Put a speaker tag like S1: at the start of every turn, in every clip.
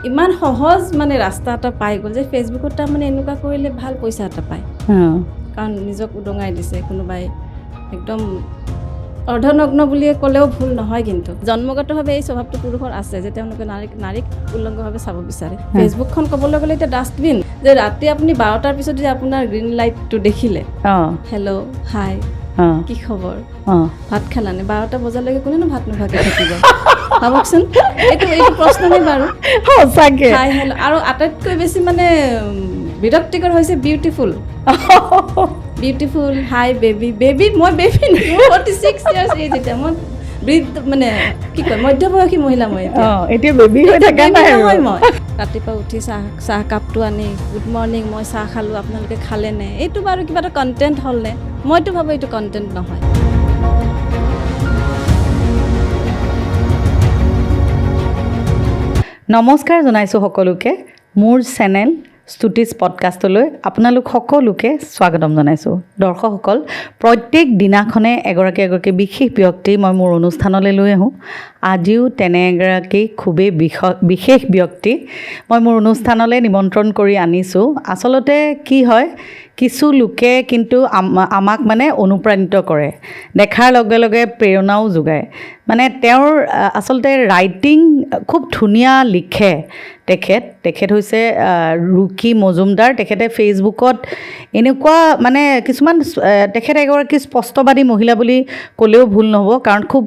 S1: ইমান সহজ মানে ৰাস্তা এটা পাই গ'ল যে ফেচবুকত তাৰমানে এনেকুৱা কৰিলে ভাল পইচা এটা পায় কাৰণ নিজক উদঙাই দিছে কোনোবাই একদম অৰ্ধনগ্ন বুলিয়ে ক'লেও ভুল নহয় কিন্তু জন্মগতভাৱে এই স্বভাৱটো পুৰুষৰ আছে যে তেওঁলোকে নাৰীক উলংঘভাৱে চাব বিচাৰে ফেচবুকখন ক'বলৈ গ'লে এতিয়া ডাষ্টবিন যে ৰাতি আপুনি 12টাৰ পিছত যদি আপোনাৰ গ্ৰীণ লাইটটো দেখিলে হেল্ল' হাই কি খবৰ ভাত খালানে 12টা বজালৈকে কোনেনো ভাত নোখোৱাকৈ থাকিব ভাবকচোন এইটো প্ৰশ্নই বাৰু
S2: সঁচাকৈ
S1: হাই হেল্ল' আৰু আটাইতকৈ বেছি মানে বিৰক্তিকৰ হৈছে বিউটিফুল হাই বেবী মই বেবী 46 ইয়াৰ্ছ এজ এতিয়া মই মানে কি কয় মধ্যবয়সী মহিলা মই
S2: এতিয়া বেবী হৈ থকা নাই
S1: মই ৰাতিপুৱা উঠি চাহ কাপটো আনি গুড মৰ্ণিং মই চাহ খালোঁ আপোনালোকে খালেনে এইটো বাৰু কিবা এটা কণ্টেণ্ট হ'লনে মইতো ভাবোঁ এইটো কণ্টেণ্ট নহয়
S2: নমস্কাৰ জনাইছোঁ সকলোকে মোৰ চেনেল স্তুতিছ পডকাষ্টলৈ আপোনালোক সকলোকে স্বাগতম জনাইছোঁ দৰ্শকসকল প্ৰত্যেক দিনাখনে এগৰাকী বিশেষ ব্যক্তি মই মোৰ অনুষ্ঠানলৈ লৈ আহোঁ আজিও তেনে এগৰাকী খুবেই বিশেষ ব্যক্তি মই মোৰ অনুষ্ঠানলৈ নিমন্ত্ৰণ কৰি আনিছোঁ আচলতে কি হয় কিছু লোকে কিন্তু আমাক মানে অনুপ্ৰাণিত কৰে দেখাৰ লগে লগে প্ৰেৰণাও যোগায় মানে তেওঁৰ আচলতে ৰাইটিং খুব ধুনীয়া লিখে তেখেত হৈছে ৰুকি মজুমদাৰ তেখেতে ফেচবুকত এনেকুৱা মানে কিছুমান তেখেত এগৰাকী স্পষ্টবাদী মহিলা বুলি ক'লেও ভুল নহ'ব কাৰণ খুব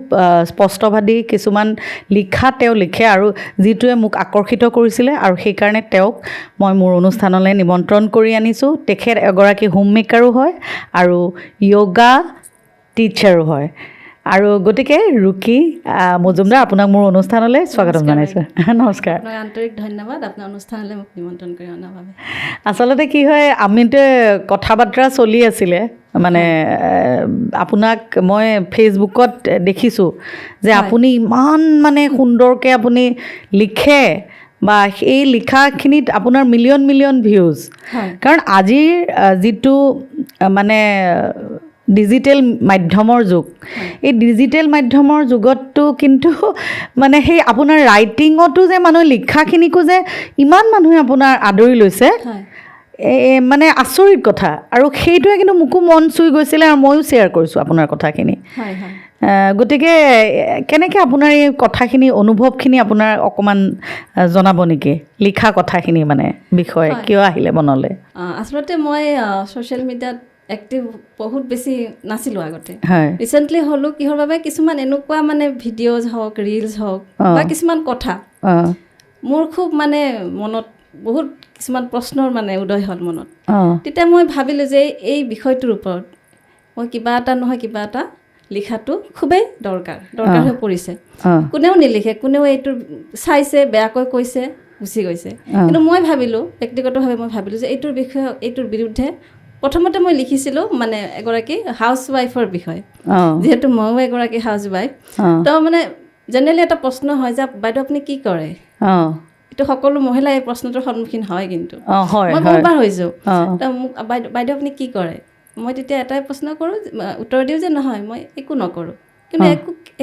S2: স্পষ্টবাদী কিছুমান লিখা তেওঁ লিখে আৰু যিটোৱে মোক আকৰ্ষিত কৰিছিলে আৰু সেইকাৰণে তেওঁক মই মোৰ অনুষ্ঠানলৈ নিমন্ত্ৰণ কৰি আনিছোঁ তেখেত এগৰাকী হোম মেকাৰো হয় আৰু য়োগা টিচাৰো হয় আৰু গতিকে ৰুকি মজুমদাৰ আপোনাক মোৰ অনুষ্ঠানলৈ স্বাগতম জনাইছোঁ নমস্কাৰ
S1: আন্তৰিক ধন্যবাদ আপোনাৰ অনুষ্ঠানলৈ মোক নিমন্ত্ৰণ কৰি অনাৰ বাবে
S2: আচলতে কি হয় আমিতো কথা বাৰ্তা চলি আছিলে মানে আপোনাক মই ফেচবুকত দেখিছোঁ যে আপুনি ইমান মানে সুন্দৰকৈ আপুনি লিখে বা এই লিখাখিনিত আপোনাৰ মিলিয়ন ভিউজ কাৰণ আজিৰ যিটো মানে ডিজিটেল মাধ্যমৰ যুগ এই ডিজিটেল মাধ্যমৰ যুগততো কিন্তু মানে সেই আপোনাৰ ৰাইটিঙতো যে মানুহে লিখাখিনিকো যে ইমান মানুহে আপোনাৰ আদৰি লৈছে মানে আচৰিত কথা আৰু সেইটোৱে কিন্তু মোকো মন চুই গৈছিলে আৰু ময়ো শ্বেয়াৰ কৰিছোঁ আপোনাৰ কথাখিনি গতিকে কেনেকৈ আপোনাৰ এই কথাখিনি অনুভৱখিনি আপোনাৰ অকণমান জনাব নেকি লিখা কথাখিনি মানে বিষয়ে কিয় আহিলে মনলৈ
S1: আচলতে মই ছ'চিয়েল মিডিয়াত এক্টিভ বহুত বেছি নাছিলোঁ আগতে
S2: হয়
S1: ৰিচেণ্টলি হ'লোঁ কিহৰ বাবে কিছুমান এনেকুৱা মানে ভিডিঅ'জ হওক ৰিলছ হওক বা কিছুমান কথা মোৰ খুব মানে মনত বহুত কিছুমান প্ৰশ্নৰ মানে উদয় হ'ল মনত তেতিয়া মই ভাবিলোঁ যে এই বিষয়টোৰ ওপৰত মই কিবা এটা নহয় কিবা এটা লিখাটো খুবেই দৰকাৰ হৈ পৰিছে কোনেও নিলিখে কোনেও এইটো চাইছে বেয়াকৈ কৈছে গুচি গৈছে কিন্তু মই ভাবিলোঁ ব্যক্তিগতভাৱে মই ভাবিলোঁ যে এইটোৰ বিৰুদ্ধে প্ৰথমতে মই লিখিছিলোঁ মানে এগৰাকী হাউচ ৱাইফৰ বিষয়ে যিহেতু ময়ো এগৰাকী হাউচ ৱাইফ তো মানে জেনেৰেলি এটা প্ৰশ্ন হয় যে বাইদেউ আপুনি কি কৰে এইটো সকলো মহিলাই এই প্ৰশ্নটোৰ সন্মুখীন হয় কিন্তু মই বহুতবাৰ হৈছোঁ তো মোক বাইদেউ আপুনি কি কৰে মই তেতিয়া এটাই প্ৰশ্ন কৰোঁ উত্তৰ দিওঁ যে নহয় মই একো নকৰোঁ কিন্তু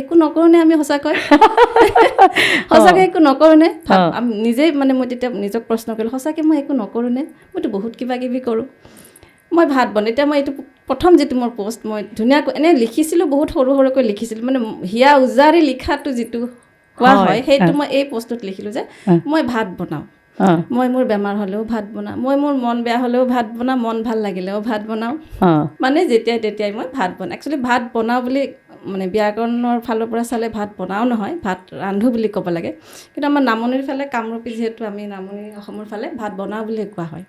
S1: একো নকৰোঁনে আমি সঁচাকৈ একো নকৰোঁনে নিজেই মানে মই তেতিয়া নিজক প্ৰশ্ন কৰিলোঁ সঁচাকৈ মই একো নকৰোঁনে মইতো বহুত কিবা কিবি কৰোঁ মই ভাত বনাওঁ এতিয়া মই এইটো প্ৰথম যিটো মোৰ পষ্ট মই ধুনীয়াকৈ এনেই লিখিছিলোঁ বহুত সৰুকৈ লিখিছিলোঁ মানে হিয়া উজাৰি লিখাটো যিটো কোৱা হয় সেইটো মই এই পষ্টত লিখিলোঁ যে মই ভাত বনাওঁ মই মোৰ বেমাৰ হ'লেও ভাত বনাওঁ মই মোৰ মন বেয়া হ'লেও ভাত বনাওঁ মন ভাল লাগিলেও ভাত বনাওঁ মানে যেতিয়াই তেতিয়াই মই ভাত বনাওঁ একচুৱেলি ভাত বনাওঁ বুলি মানে ব্যাকৰণৰ ফালৰ পৰা চালে ভাত বনাও নহয় ভাত ৰান্ধো বুলি ক'ব লাগে কিন্তু আমাৰ নামনিৰ ফালে কামৰূপী যিহেতু আমি নামনি অসমৰ ফালে ভাত বনাওঁ বুলি কোৱা হয়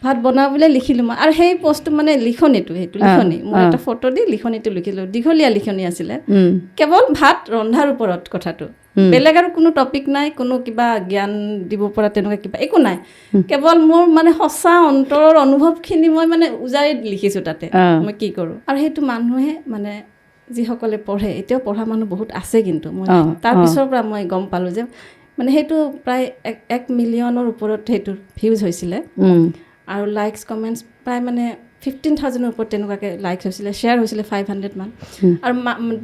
S1: ভাত বনাওঁ বুলি লিখিলোঁ মই আৰু সেই পষ্টটো মানে সেইটো লিখনি মোৰ এটা ফটো দি লিখনিটো লিখিলোঁ দীঘলীয়া লিখনি আছিলে কেৱল ভাত ৰন্ধাৰ ওপৰত কথাটো বেলেগ আৰু কোনো টপিক নাই কোনো কিবা জ্ঞান দিব পৰা তেনেকুৱা কিবা একো নাই কেৱল মোৰ মানে সঁচা অন্তৰৰ অনুভৱখিনি মই মানে উজাৰি লিখিছোঁ তাতে মই কি কৰোঁ আৰু সেইটো মানুহে মানে যিসকলে পঢ়ে এতিয়াও পঢ়া মানুহ বহুত আছে কিন্তু মই তাৰ পিছৰ পৰা মই গম পালোঁ যে মানে সেইটো প্ৰায় 1 মিলিয়নৰ ওপৰত সেইটো ভিউজ হৈছিলে আৰু লাইকছ কমেণ্টছ প্ৰায় মানে 15,000ৰ ওপৰত তেনেকুৱাকৈ লাইকছ হৈছিলে, শ্বেয়াৰ হৈছিলে 500 মান। আৰু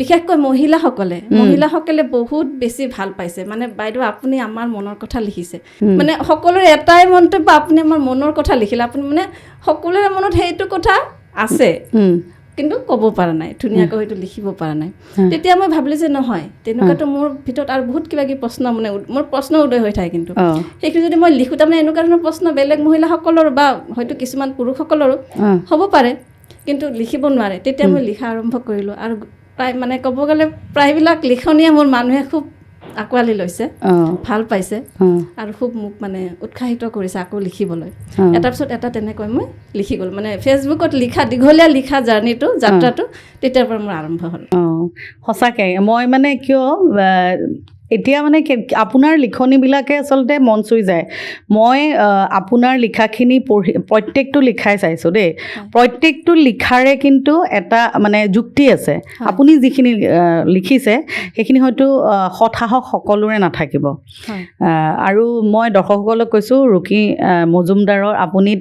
S1: বিশেষকৈ মহিলাসকলে বহুত বেছি ভাল পাইছে, মানে বাইদেউ আপুনি আমাৰ মনৰ কথা লিখিছে, মানে সকলোৰে এটাই মন্তব্য, আপুনি আমাৰ মনৰ কথা লিখিলে, আপুনি মানে সকলোৰে মনত সেইটো কথা আছে কিন্তু ক'ব পৰা নাই, ধুনীয়াকৈ হয়তো লিখিব পৰা নাই। তেতিয়া মই ভাবিলোঁ যে নহয়, তেনেকুৱাতো মোৰ ভিতৰত আৰু বহুত কিবা কিবি প্ৰশ্ন, মানে মোৰ প্ৰশ্ন উদয় হৈ থাকে, কিন্তু সেইখিনি যদি মই লিখোঁ, তাৰমানে এনেকুৱা ধৰণৰ প্ৰশ্ন বেলেগ মহিলাসকলৰ বা হয়তো কিছুমান পুৰুষসকলৰো হ'ব পাৰে, কিন্তু লিখিব নোৱাৰে। তেতিয়া মই লিখা আৰম্ভ কৰিলোঁ, আৰু প্ৰায় মানে ক'ব গ'লে প্ৰায়বিলাক লিখনিয়ে মোৰ মানুহে খুব আঁকোৱালি লৈছে, ভাল পাইছে, আৰু খুব মোক মানে উৎসাহিত কৰিছে আকৌ লিখিবলৈ। এটাৰ পিছত এটা তেনেকৈ মই লিখি গ'লোঁ, মানে ফেচবুকত দীঘলীয়া লিখা যাত্ৰাটো তেতিয়াৰ পৰা মোৰ আৰম্ভ হ'ল।
S2: সঁচাকৈ মই মানে কিয় এতিয়া মানে আপোনাৰ লিখনিবিলাকে আচলতে মন চুই যায়। মই আপোনাৰ লিখাখিনি পঢ়ি প্ৰত্যেকটো লিখাই চাইছোঁ দেই, প্ৰত্যেকটো লিখাৰে কিন্তু এটা মানে যুক্তি আছে। আপুনি যিখিনি লিখিছে সেইখিনি হয়তো সৎসাহস সকলোৰে নাথাকিব। আৰু মই দৰ্শকসকলক কৈছোঁ, ৰুকি মজুমদাৰৰ আপুনি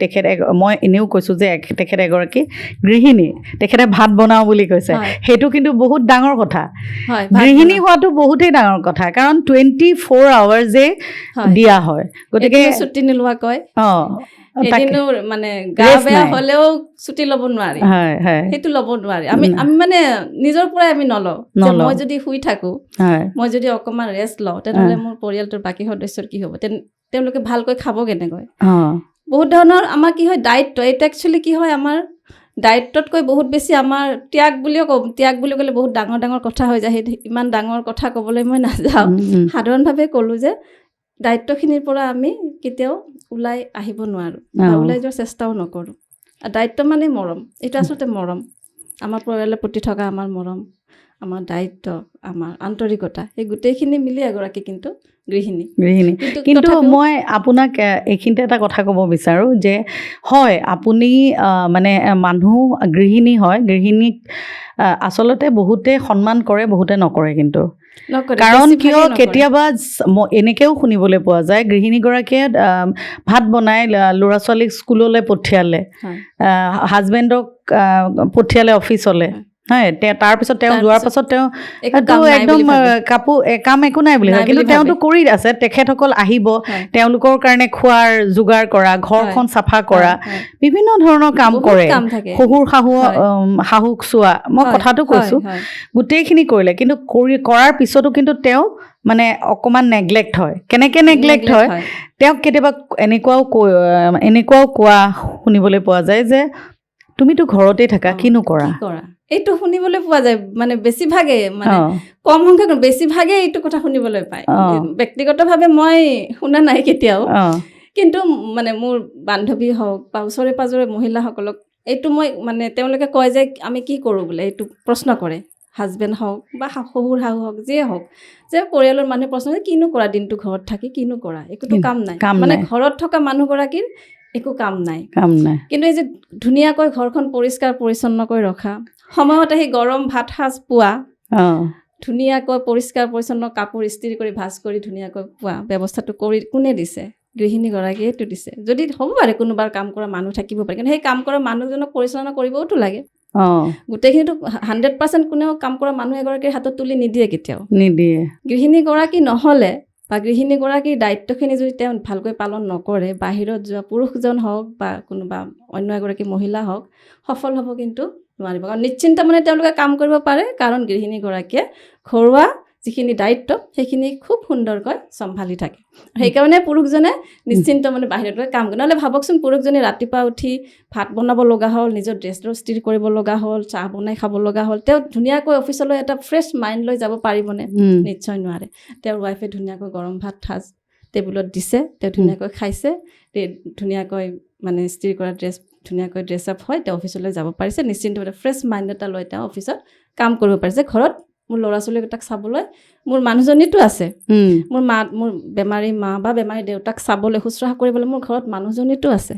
S2: মই এনেও কৈছোঁ যে তেখেত এগৰাকী গৃহিণী, তেখেতে ভাত বনাওঁ বুলি কৈছে, সেইটো কিন্তু বহুত ডাঙৰ কথা। গৃহিণী হোৱাটো বহুতেই ডাঙৰ কথা, কাৰণ 24 আৱাৰ্ছে দিয়া হয়, গতিকে
S1: ছুটি নোলোৱাকৈ এদিনো মানে গা বেয়া হ'লেও ছুটি ল'ব নোৱাৰি, সেইটো ল'ব নোৱাৰি। আমি মানে নিজৰ পৰাই আমি নলওঁ যে মই যদি শুই থাকোঁ, মই যদি অকণমান ৰেষ্ট লওঁ, তেনেহ'লে মোৰ পৰিয়ালটোৰ বাকী সদস্যৰ কি হ'ব, তেওঁলোকে ভালকৈ খাব কেনেকৈ। বহুত ধৰণৰ আমাৰ কি হয় দায়িত্ব, এইটো একচুৱেলি কি হয়, আমাৰ দায়িত্বতকৈ বহুত বেছি আমাৰ ত্যাগ বুলিও ক'ম, ত্যাগ বুলি ক'লে বহুত ডাঙৰ ডাঙৰ কথা হৈ যায়, সেই ইমান ডাঙৰ কথা ক'বলৈ মই নাযাওঁ, সাধাৰণভাৱে ক'লোঁ যে দায়িত্বখিনিৰ পৰা আমি কেতিয়াও ওলাই আহিব নোৱাৰোঁ বা ওলাই যোৱাৰ চেষ্টাও নকৰোঁ। দায়িত্ব মানে মৰম, এইটো আচলতে মৰম, আমাৰ পৰিয়ালৰ প্ৰতি থকা আমাৰ মৰম, আমাৰ দায়িত্ব, আমাৰ আন্তৰিকতা, এই গোটেইখিনি মিলি এগৰাকী কিন্তু গৃহিণী।
S2: কিন্তু মই আপোনাক এইখিনিতে এটা কথা ক'ব বিচাৰোঁ যে হয়, আপুনি মানে মানুহ গৃহিণী হয়, গৃহিণীক আচলতে বহুতে সন্মান কৰে, বহুতে নকৰে, কিন্তু কাৰণ কিয় কেতিয়াবা এনেকৈও শুনিবলৈ পোৱা যায়, গৃহিণীগৰাকীয়ে ভাত বনাই ল'ৰা ছোৱালীক স্কুললৈ পঠিয়ালে, হাজবেণ্ডক পঠিয়ালে অফিচলৈ, তাৰপিছত তেওঁ যোৱাৰ পাছত তেওঁ একদম কাম একো নাই বুলি ভাবে, কিন্তু তেওঁতো কৰি আছে। তেখেতসকল আহিব, তেওঁলোকৰ কাৰণে খোৱাৰ যোগাৰ কৰা, ঘৰখন চাফা কৰা, বিভিন্ন ধৰণৰ কাম কৰে, শহুৰ শাহুক চোৱা, মই কথাটো কৈছোঁ, গোটেইখিনি কৰিলে, কিন্তু কৰাৰ পিছতো কিন্তু তেওঁ মানে অকণমান নেগলেক্ট হয়। কেনেকৈ নেগলেক্ট হয়, তেওঁক কেতিয়াবা এনেকুৱাও কোৱা শুনিবলৈ পোৱা যায় যে তুমিতো ঘৰতেই থাকা, কিনো কৰা।
S1: এইটো শুনিবলৈ পোৱা যায়, মানে বেছিভাগে, মানে কম সংখ্যক বেছিভাগে এইটো কথা শুনিবলৈ পায়। ব্যক্তিগতভাৱে মই শুনা নাই কেতিয়াও, কিন্তু মানে মোৰ বান্ধৱী হওক বা ওচৰে পাঁজৰে মহিলাসকলক এইটো মই মানে তেওঁলোকে কয় যে আমি কি কৰোঁ বোলে, এইটো প্ৰশ্ন কৰে, হাজবেণ্ড হওক বা শহুৰ শাহু হওক, যিয়ে হওক, যে পৰিয়ালৰ মানুহে প্ৰশ্ন কৰে কিনো কৰা, দিনটো ঘৰত থাকি কিনো কৰা, একোতো কাম নাই, মানে ঘৰত থকা মানুহগৰাকীৰ একো কাম নাই। কিন্তু এই যে ধুনীয়াকৈ ঘৰখন পৰিষ্কাৰ পৰিচ্ছন্নকৈ ৰখা, সময়ত আহি গৰম ভাত সাজ পোৱা, ধুনীয়াকৈ পৰিষ্কাৰ পৰিচ্ছন্ন কাপোৰ ইস্ত্ৰি কৰি ভাজ কৰি ধুনীয়াকৈ পোৱা ব্যৱস্থাটো কৰি কোনে দিছে? গৃহিণীগৰাকীয়েতো দিছে। যদি হ'ব পাৰে কোনোবাৰ কাম কৰা মানুহ থাকিব পাৰে, কিন্তু সেই কাম কৰা মানুহজনক পৰিচালনা কৰিবওতো লাগে। গোটেইখিনিতো 100% কোনেও কাম কৰা মানুহ এগৰাকীৰ হাতত তুলি নিদিয়ে, কেতিয়াও নিদিয়ে। গৃহিণীগৰাকী নহ'লে বা গৃহিণীগৰাকীৰ দায়িত্বখিনি যদি তেওঁ ভালকৈ পালন নকৰে, বাহিৰত যোৱা পুৰুষজন হওক বা কোনোবা অন্য এগৰাকী মহিলা হওক, সফল হ'ব কিন্তু নোৱাৰিব। কাৰণ নিশ্চিন্ত মানে তেওঁলোকে কাম কৰিব পাৰে, কাৰণ গৃহিণীগৰাকীয়ে ঘৰুৱা যিখিনি দায়িত্ব সেইখিনি খুব সুন্দৰকৈ চম্ভালি থাকে। সেইকাৰণে পুৰুষজনে নিশ্চিন্ত মানে বাহিৰত গৈ কাম কৰে। নহ'লে ভাবকচোন, পুৰুষজনে ৰাতিপুৱা উঠি ভাত বনাব লগা হ'ল, নিজৰ ড্ৰেছটো স্থিৰ কৰিব লগা হ'ল, চাহ বনাই খাব লগা হ'ল, তেওঁ ধুনীয়াকৈ অফিচলৈ এটা ফ্ৰেছ মাইণ্ড লৈ যাব পাৰিবনে? নিশ্চয় নোৱাৰে। তেওঁৰ ৱাইফে ধুনীয়াকৈ গৰম ভাত সাজ টেবুলত দিছে, তেওঁ ধুনীয়াকৈ খাইছে, ধুনীয়াকৈ মানে স্থিৰ কৰা ড্ৰেছ ধুনীয়াকৈ ড্ৰেছ আপ হয়, তেওঁ অফিচলৈ যাব পাৰিছে, নিশ্চিন্তভাৱে ফ্ৰেছ মাইণ্ড এটা লৈ তেওঁ অফিচত কাম কৰিব পাৰিছে। ঘৰত মোৰ ল'ৰা ছোৱালীকেইটাক চাবলৈ মোৰ মানুহজনীতো আছে, মোৰ বেমাৰী মা বা বেমাৰী দেউতাক চাবলৈ, শুশ্ৰূষা কৰিবলৈ মোৰ ঘৰত মানুহজনীতো আছে।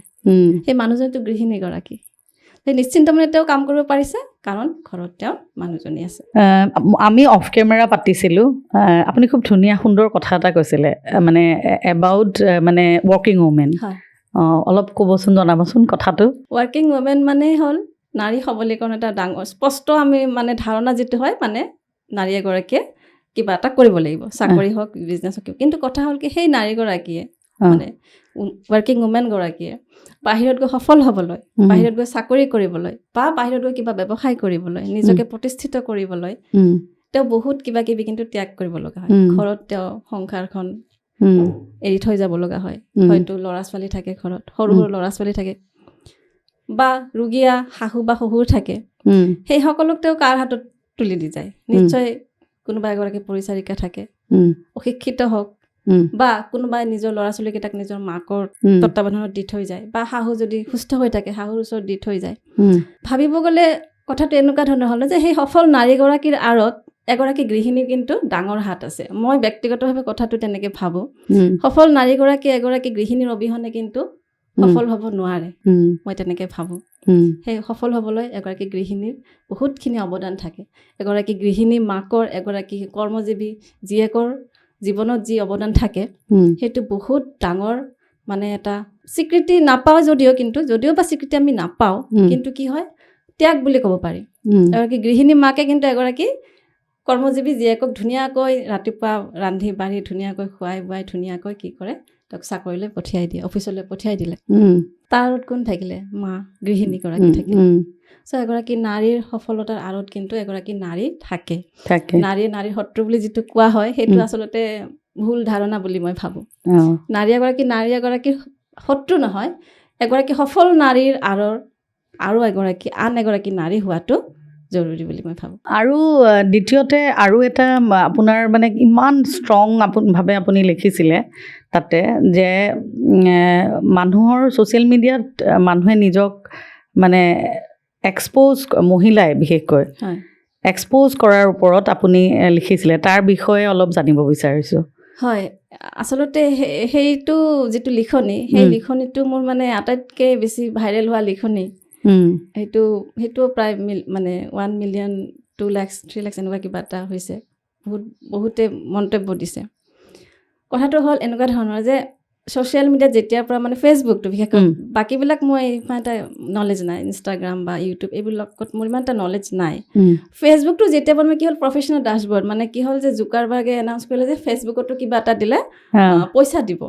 S1: সেই মানুহজনীতো গৃহিণীগৰাকী, সেই নিশ্চিন্ত মানে তেওঁ কাম কৰিব পাৰিছে, কাৰণ ঘৰত তেওঁৰ মানুহজনী আছে।
S2: আমি অফ কেমেৰা পাতিছিলোঁ, আপুনি খুব ধুনীয়া সুন্দৰ কথা এটা কৈছিলে, মানে এবাউট মানে ৱৰ্কিং ওমেন, অলপ ক'বচোন, জনাবচোন কথাটো।
S1: ৱৰ্কিং ৱুমেন মানে হ'ল নাৰী সবলীকৰণ এটা ডাঙৰ স্পষ্ট আমি মানে ধাৰণা যিটো হয় মানে নাৰী এগৰাকীয়ে কিবা এটা কৰিব লাগিব, চাকৰি হওক বিজনেছ হওক। কিন্তু কথা হ'ল কি সেই নাৰীগৰাকীয়ে মানে ৱৰ্কিং ৱুমেনগৰাকীয়ে বাহিৰত গৈ সফল হ'বলৈ, বাহিৰত গৈ চাকৰি কৰিবলৈ বা বাহিৰত গৈ কিবা ব্যৱসায় কৰিবলৈ, নিজকে প্ৰতিষ্ঠিত কৰিবলৈ তেওঁ বহুত কিবা কিবি কিন্তু ত্যাগ কৰিব লগা হয়। ঘৰত তেওঁ সংসাৰখন এৰি থৈ যাব লগা হয়। হয়তো ল'ৰা ছোৱালী থাকে ঘৰত, সৰু সৰু ল'ৰা ছোৱালী থাকে বা ৰোগীয়া শাহু বা শহুৰ থাকে, সেই সকলোক তেওঁ কাৰ হাতত তুলি দি যায়? নিশ্চয় কোনোবা এগৰাকী পৰিচাৰিকা থাকে, অশিক্ষিত হওক বা কোনোবাই নিজৰ ল'ৰা ছোৱালীকেইটাক নিজৰ মাকৰ তত্বাৱধানত দি থৈ যায়, বা শাহু যদি সুস্থ হৈ থাকে শাহুৰ ওচৰত দি থৈ যায়। ভাবিব গ'লে কথাটো এনেকুৱা ধৰণৰ হ'ল যে সেই সফল নাৰীগৰাকীৰ আঁৰত এগৰাকী গৃহিণীৰ কিন্তু ডাঙৰ হাত আছে। মই ব্যক্তিগতভাৱে কথাটো তেনেকৈ ভাবোঁ। সফল নাৰীগৰাকী এগৰাকী গৃহিণীৰ অবিহনে কিন্তু সফল হ'ব নোৱাৰে, মই তেনেকৈ ভাবোঁ। সেই সফল হ'বলৈ এগৰাকী গৃহিণীৰ বহুতখিনি অৱদান থাকে। এগৰাকী গৃহিণী মাকৰ, এগৰাকী কৰ্মজীৱী জীয়েকৰ জীৱনত যি অৱদান থাকে সেইটো বহুত ডাঙৰ মানে এটা স্বীকৃতি নাপাওঁ যদিও বা স্বীকৃতি আমি নাপাওঁ, কিন্তু কি হয় ত্যাগ বুলি ক'ব পাৰি। এগৰাকী গৃহিণী মাকে কিন্তু এগৰাকী কৰ্মজীৱী জীয়েকক ধুনীয়াকৈ ৰাতিপুৱা ৰান্ধি বাঢ়ি ধুনীয়াকৈ খুৱাই বুৱাই ধুনীয়াকৈ কি কৰে, তেওঁক চাকৰিলৈ পঠিয়াই দিয়ে, অফিচলৈ পঠিয়াই দিলে। তাৰ কোন থাকিলে? মা, গৃহিণীগৰাকী থাকিলে। চ' এগৰাকী নাৰীৰ সফলতাৰ আঁৰত কিন্তু এগৰাকী নাৰী থাকে। নাৰীৰ শত্ৰু বুলি যিটো কোৱা হয় সেইটো আচলতে ভুল ধাৰণা বুলি মই ভাবোঁ। নাৰী এগৰাকীৰ শত্ৰু নহয়, এগৰাকী সফল নাৰীৰ আঁৰৰ আৰু আন এগৰাকী নাৰী হোৱাটো জৰুৰী বুলি মই ভাবোঁ।
S2: আৰু দ্বিতীয়তে আৰু এটা আপোনাৰ মানে ইমান ষ্ট্ৰং ভাৱে আপুনি লিখিছিলে তাতে যে মানুহৰ ছ'চিয়েল মিডিয়াত মানুহে নিজক মানে এক্সপ'জ, মহিলাই বিশেষকৈ এক্সপ'জ কৰাৰ ওপৰত আপুনি লিখিছিলে, তাৰ বিষয়ে অলপ জানিব বিচাৰিছোঁ।
S1: হয়, আচলতে সেইটো যিটো লিখনি, সেই লিখনিটো মোৰ মানে আটাইতকৈ বেছি ভাইৰেল হোৱা লিখনি। সেইটো প্ৰায় মানে 1 মিলিয়ন 2 লাখ 3 লাখ এনেকুৱা কিবা এটা হৈছে। বহুতে মন্তব্য দিছে। কথাটো হ'ল এনেকুৱা ধৰণৰ যে ছ'চিয়েল মিডিয়াত যেতিয়াৰ পৰা মানে ফেচবুকটো বিশেষকৈ, বাকীবিলাক মই ইমান এটা নলেজ নাই, ইনষ্টাগ্ৰাম বা ইউটিউব এইবিলাকত মোৰ ইমান এটা নলেজ নাই। ফেচবুকটো যেতিয়াৰ পৰা কি হ'ল প্ৰফেশ্যনেল ডাশ্ববৰ্ড, মানে কি হ'ল যে জুকাৰবাৰ্গে এনাউন্স কৰিলে যে ফেচবুকতো কিবা এটা দিলে পইচা দিব।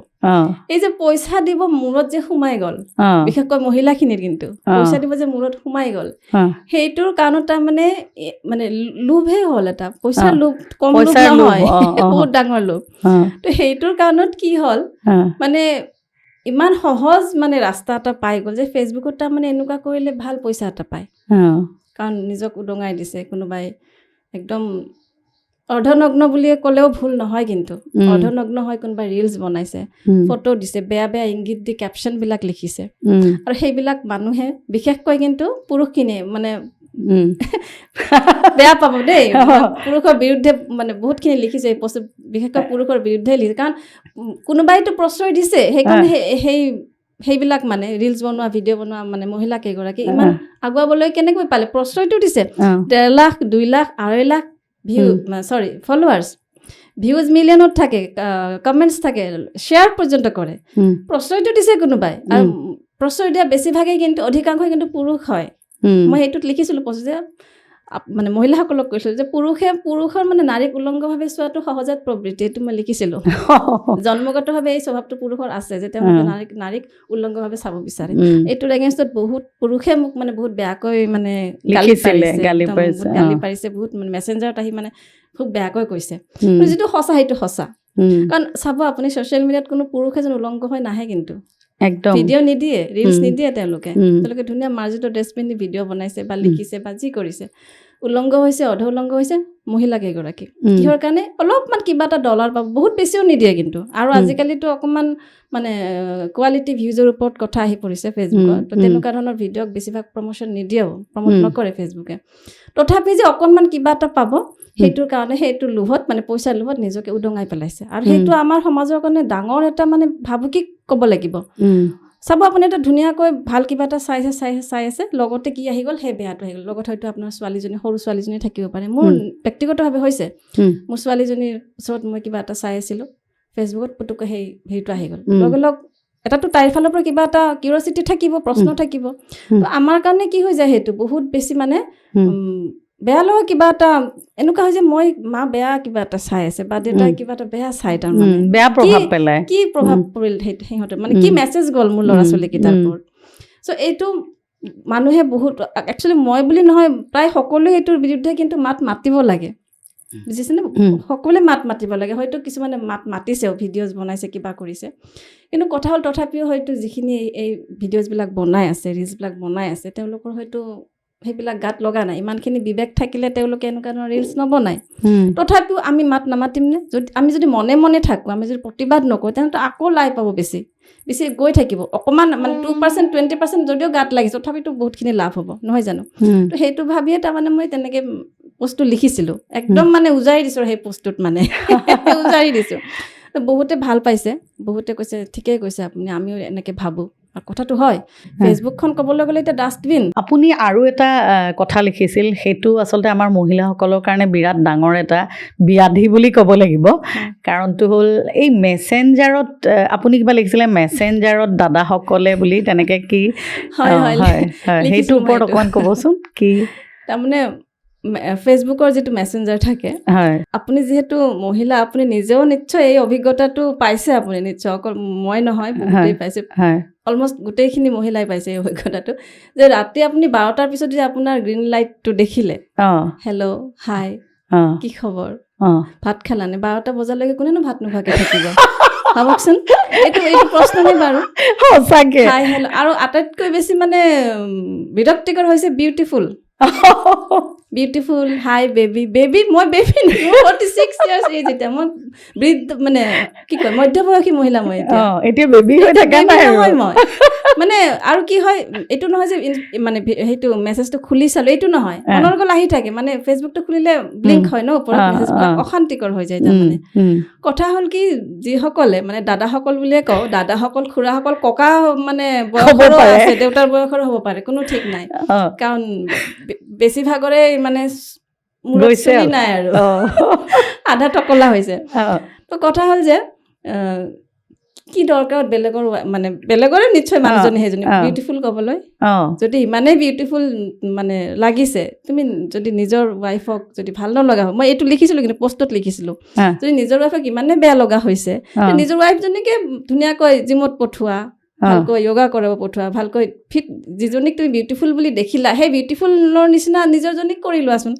S1: এই যে পইচা দিব মূৰত যে সোমাই গ'ল, বিশেষকৈ মহিলাখিনিৰ কিন্তু পইচা দিব যে মূৰত সোমাই গ'ল, সেইটোৰ কাৰণত তাৰমানে মানে লোভহে হ'ল এটা, পইচাৰ লোভ, কম লোভ নহয়, বহুত ডাঙৰ লোভ। তো সেইটোৰ কাৰণত কি হ'ল মানে ইমান সহজ মানে ৰাস্তা এটা পাই গ'ল যে ফেচবুকত তাৰমানে এনেকুৱা কৰিলে ভাল পইচা এটা পায়। কাৰণ নিজক উদঙাই দিছে কোনোবাই, একদম অৰ্ধনগ্ন বুলি ক'লেও ভুল নহয়, কিন্তু অৰ্ধনগ্ন হয় কোনোবাই ৰিলছ বনাইছে, ফটো দিছে, বেয়া বেয়া ইংগিত দি কেপশ্যনবিলাক লিখিছে। আৰু সেইবিলাক মানুহে বিশেষকৈ কিন্তু পুৰুষখিনিয়ে মানে বেয়া পাব দেই, পুৰুষৰ বিৰুদ্ধে মানে বহুতখিনি লিখিছে, এই বস্তু বিশেষকৈ পুৰুষৰ বিৰুদ্ধে লিখিছে। কাৰণ কোনোবাইতো প্ৰশ্ৰয় দিছে, সেইকাৰণে সেইবিলাক মানে ৰিলছ বনোৱা, ভিডিঅ' বনোৱা মানে মহিলা কেইগৰাকী ইমান আগুৱাবলৈ কেনেকৈ পালে? প্ৰশ্ৰয়টো দিছে। 1.5 লাখ 2 লাখ 2.5 লাখ ফলোৱাৰ্ছ, ভিউজ মিলিয়নত থাকে, কমেণ্টছ থাকে, শ্বেয়াৰ পৰ্যন্ত কৰে। প্ৰশ্ৰয়টো দিছে কোনোবাই, আৰু প্ৰশ্ৰয় দিয়া বেছিভাগেই কিন্তু অধিকাংশই কিন্তু পুৰুষ হয়। মই সেইটোত লিখিছিলোঁ যে মানে মহিলাসকলক কৈছিলোঁ যে পুৰুষৰ মানে নাৰীক উলংগভাৱে চোৱাটো সহজাত প্ৰবৃত্তি, এইটো মই লিখিছিলোঁ। জন্মগতভাৱে এই স্বভাৱটো পুৰুষৰ আছে যে তেওঁলোকে নাৰীক উলংগভাৱে চাব বিচাৰে। এইটোৰ এগেইনষ্টত বহুত পুৰুষে মোক মানে বহুত বেয়াকৈ মানে গালি পাৰিছে, বহুত মানে মেছেঞ্জাৰত আহি মানে খুব বেয়াকৈ কৈছে। যিটো সঁচা সেইটো সঁচা। কাৰণ চাব আপুনি ছ'চিয়েল মিডিয়াত কোনো পুৰুষ এজন উলংগ হৈ নাহে, কিন্তু ভিডিঅ' নিদিয়ে, ৰিলছ নিদিয়ে, তেওঁলোকে ধুনীয়া মাৰ্জিত ড্ৰেছ পিন্ধি ভিডিঅ' বনাইছে বা লিখিছে বা যি কৰিছে। উলংগ হৈছে, অধ উলংগ হৈছে মহিলা কেইগৰাকী। কিহৰ কাৰণে? অলপমান কিবা এটা ডলাৰ পাব, বহুত বেছিও নিদিয়ে কিন্তু। আৰু আজিকালিতো অকণমান মানে কোৱালিটি ভিউজৰ ওপৰত কথা আহি পৰিছে ফেচবুকত, তো তেনেকুৱা ধৰণৰ ভিডিঅ'ক বেছিভাগ প্ৰমোশ্যন নিদিয়েও, প্ৰমোট নকৰে ফেচবুকে। তথাপি যে অকণমান কিবা এটা পাব, সেইটোৰ কাৰণে সেইটো লোভত মানে পইচাৰ লোভত নিজকে উদঙাই পেলাইছে। আৰু সেইটো আমাৰ সমাজৰ কাৰণে ডাঙৰ এটা মানে ভাবুকি ক'ব লাগিব। চাব আপুনি এটা ধুনীয়াকৈ ভাল কিবা এটা চাই আছে, লগতে কি আহি গ'ল, সেই বেয়াটো আহি গ'ল। লগত হয়তো আপোনাৰ সৰু ছোৱালীজনী থাকিব পাৰে। মোৰ ব্যক্তিগতভাৱে হৈছে, মোৰ ছোৱালীজনীৰ ওচৰত মই কিবা এটা চাই আছিলোঁ ফেচবুকত, পুতুকৈ সেই হেৰিটো আহি গ'ল। লগে লগ এটাতো তাইৰ ফালৰ পৰা কিবা এটা কিউৰিঅচিটি থাকিব, প্ৰশ্ন থাকিব। তো আমাৰ কাৰণে কি হৈ যায় সেইটো বহুত বেছি মানে বেয়া লগা কিবা এটা এনেকুৱা হয় যে মই মা বেয়া কিবা এটা চাই আছে বা দেউতাই কিবা এটা বেয়া চাই, তাৰমানে
S2: বেয়া প্ৰভাৱ পেলায়,
S1: কি প্ৰভাৱ পৰিল সিহঁতৰ, মানে কি মেছেজ গ'ল মোৰ ল'ৰা ছোৱালীকেইটাৰ ওপৰত। চ' এইটো মানুহে বহুত একচুৱেলি মই বুলি নহয়, প্ৰায় সকলোৱে এইটোৰ বিৰুদ্ধে কিন্তু মাত মাতিব লাগে, বুজিছেনে? সকলোৱে মাত মাতিব লাগে। হয়তো কিছুমানে মাত মাতিছেও, ভিডিঅ'জ বনাইছে, কিবা কৰিছে, কিন্তু কথা হ'ল তথাপিও হয়তো যিখিনি এই ভিডিঅ'জবিলাক বনাই আছে, ৰিলছবিলাক বনাই আছে, তেওঁলোকৰ হয়তো সেইবিলাক গাত লগা নাই। ইমানখিনি বিবেক থাকিলে তেওঁলোকে এনেকুৱা ধৰণৰ ৰিলছ নবনায়। তথাপিও আমি মাত নামাতিমনে? আমি যদি মনে মনে থাকোঁ, আমি যদি প্ৰতিবাদ নকৰোঁ, তেনেহ'লে আকৌ লাই পাব বেছি গৈ থাকিব। অকণমান মানে 2% 20% যদিও গাত লাগিছে, তথাপিতো বহুতখিনি লাভ হ'ব, নহয় জানো? তো সেইটো ভাবিয়ে তাৰমানে মই তেনেকৈ পোষ্টটো লিখিছিলোঁ, একদম মানে উজাৰি দিছোঁ সেই পোষ্টটোত, মানে উজাৰি দিছোঁ। বহুতে ভাল পাইছে, বহুতে কৈছে ঠিকেই কৈছে আপুনি, আমিও এনেকৈ ভাবোঁ। আৰু কথাটো হয়, ফেচবুকখন ক'বলৈ গ'লে এতিয়া ডাষ্টবিন।
S2: আপুনি আৰু এটা কথা লিখিছিল, সেইটো আচলতে আমাৰ মহিলাসকলৰ কাৰণে বিৰাট ডাঙৰ এটা ব্যাধি বুলি ক'ব লাগিব। কাৰণটো হ'ল এই মেছেঞ্জাৰত, আপুনি কিবা লিখিছিলে মেছেঞ্জাৰত দাদাসকলে বুলি, তেনেকৈ কি?
S1: হয়,
S2: সেইটোৰ ওপৰত অকণমান ক'বচোন। কি
S1: তাৰমানে ফেচবুকৰ যিটো মেছেঞ্জাৰ থাকে, আপুনি যিহেতু মহিলা, আপুনি নিজেও নিশ্চয় এই অভিজ্ঞতাটো পাইছে, আপুনি নিশ্চয়, অকল মই নহয়, বহুতেই পাইছে, অলমষ্ট গোটেইখিনি মহিলাই পাইছে এই অভিজ্ঞতাটো, যে ৰাতি আপুনি 12টাৰ পিছত যদি আপোনাৰ গ্ৰীণ লাইটটো দেখিলে, হেল্ল' হাই, কি খবৰ, ভাত খালানে, 12টা বজালৈকে কোনেনো ভাত নোখোৱাকৈ থাকিব? ভাবকচোন, এইটো প্ৰশ্নই বাৰু।
S2: সঁচাকৈ
S1: হাই হেল্ল'। আৰু আটাইতকৈ বেছি মানে বিৰক্তিকৰ হৈছে বিউটিফুল, হাই বেবী। মই বেবী নেকি? 46 ইয়াৰ্ছ এজ, এতিয়া মই বৃদ্ধ, মানে কি কয়, মধ্যবয়সী মহিলা। মই
S2: এতিয়া বেবী হৈ থকা নাই
S1: নহয় মই, মানে আৰু কি হয়, এইটো নহয় যে মানে সেইটো মেছেজটো খুলি চালো, এইটো নহয়, মনৰ গ'ল আহি থাকে, মানে ফেচবুকটো খুলিলে ব্লিংক হয় ন ওপৰত, মেছেজবিলাক অশান্তিকৰ হৈ যায়। তাৰমানে কথা হ'ল কি, যিসকলে মানে দাদাসকল বুলিয়ে কওঁ, দাদাসকল, খুৰাসকল, ককা মানে বয়সৰো আছে, দেউতাৰ বয়সৰো হ'ব পাৰে, কোনো ঠিক নাই, কাৰণ বেছিভাগৰে মানে মূৰত চুলি নাই আৰু আধা টকলা হৈছে। তো কথা হ'ল যে কি দৰকাৰত বেলেগৰে নিশ্চয় মানুহজনী সেইজনী বিউটিফুল ক'বলৈ, যদি ইমানেই বিউটিফুল মানে লাগিছে, তুমি যদি নিজৰ ৱাইফক যদি ভাল নলগা হয়, মই এইটো লিখিছিলোঁ, কিন্তু পোষ্টত লিখিছিলোঁ, যদি নিজৰ ৱাইফক ইমানেই বেয়া লগা হৈছে, নিজৰ ৱাইফজনীকে ধুনীয়াকৈ জিমত পঠোৱা, ভালকৈ য়োগা কৰিব পঠোৱা, ভালকৈ ফিট, যিজনীক তুমি বিউটিফুল বুলি দেখিলা, সেই বিউটিফুলৰ নিচিনা নিজৰজনীক কৰি লোৱাচোন।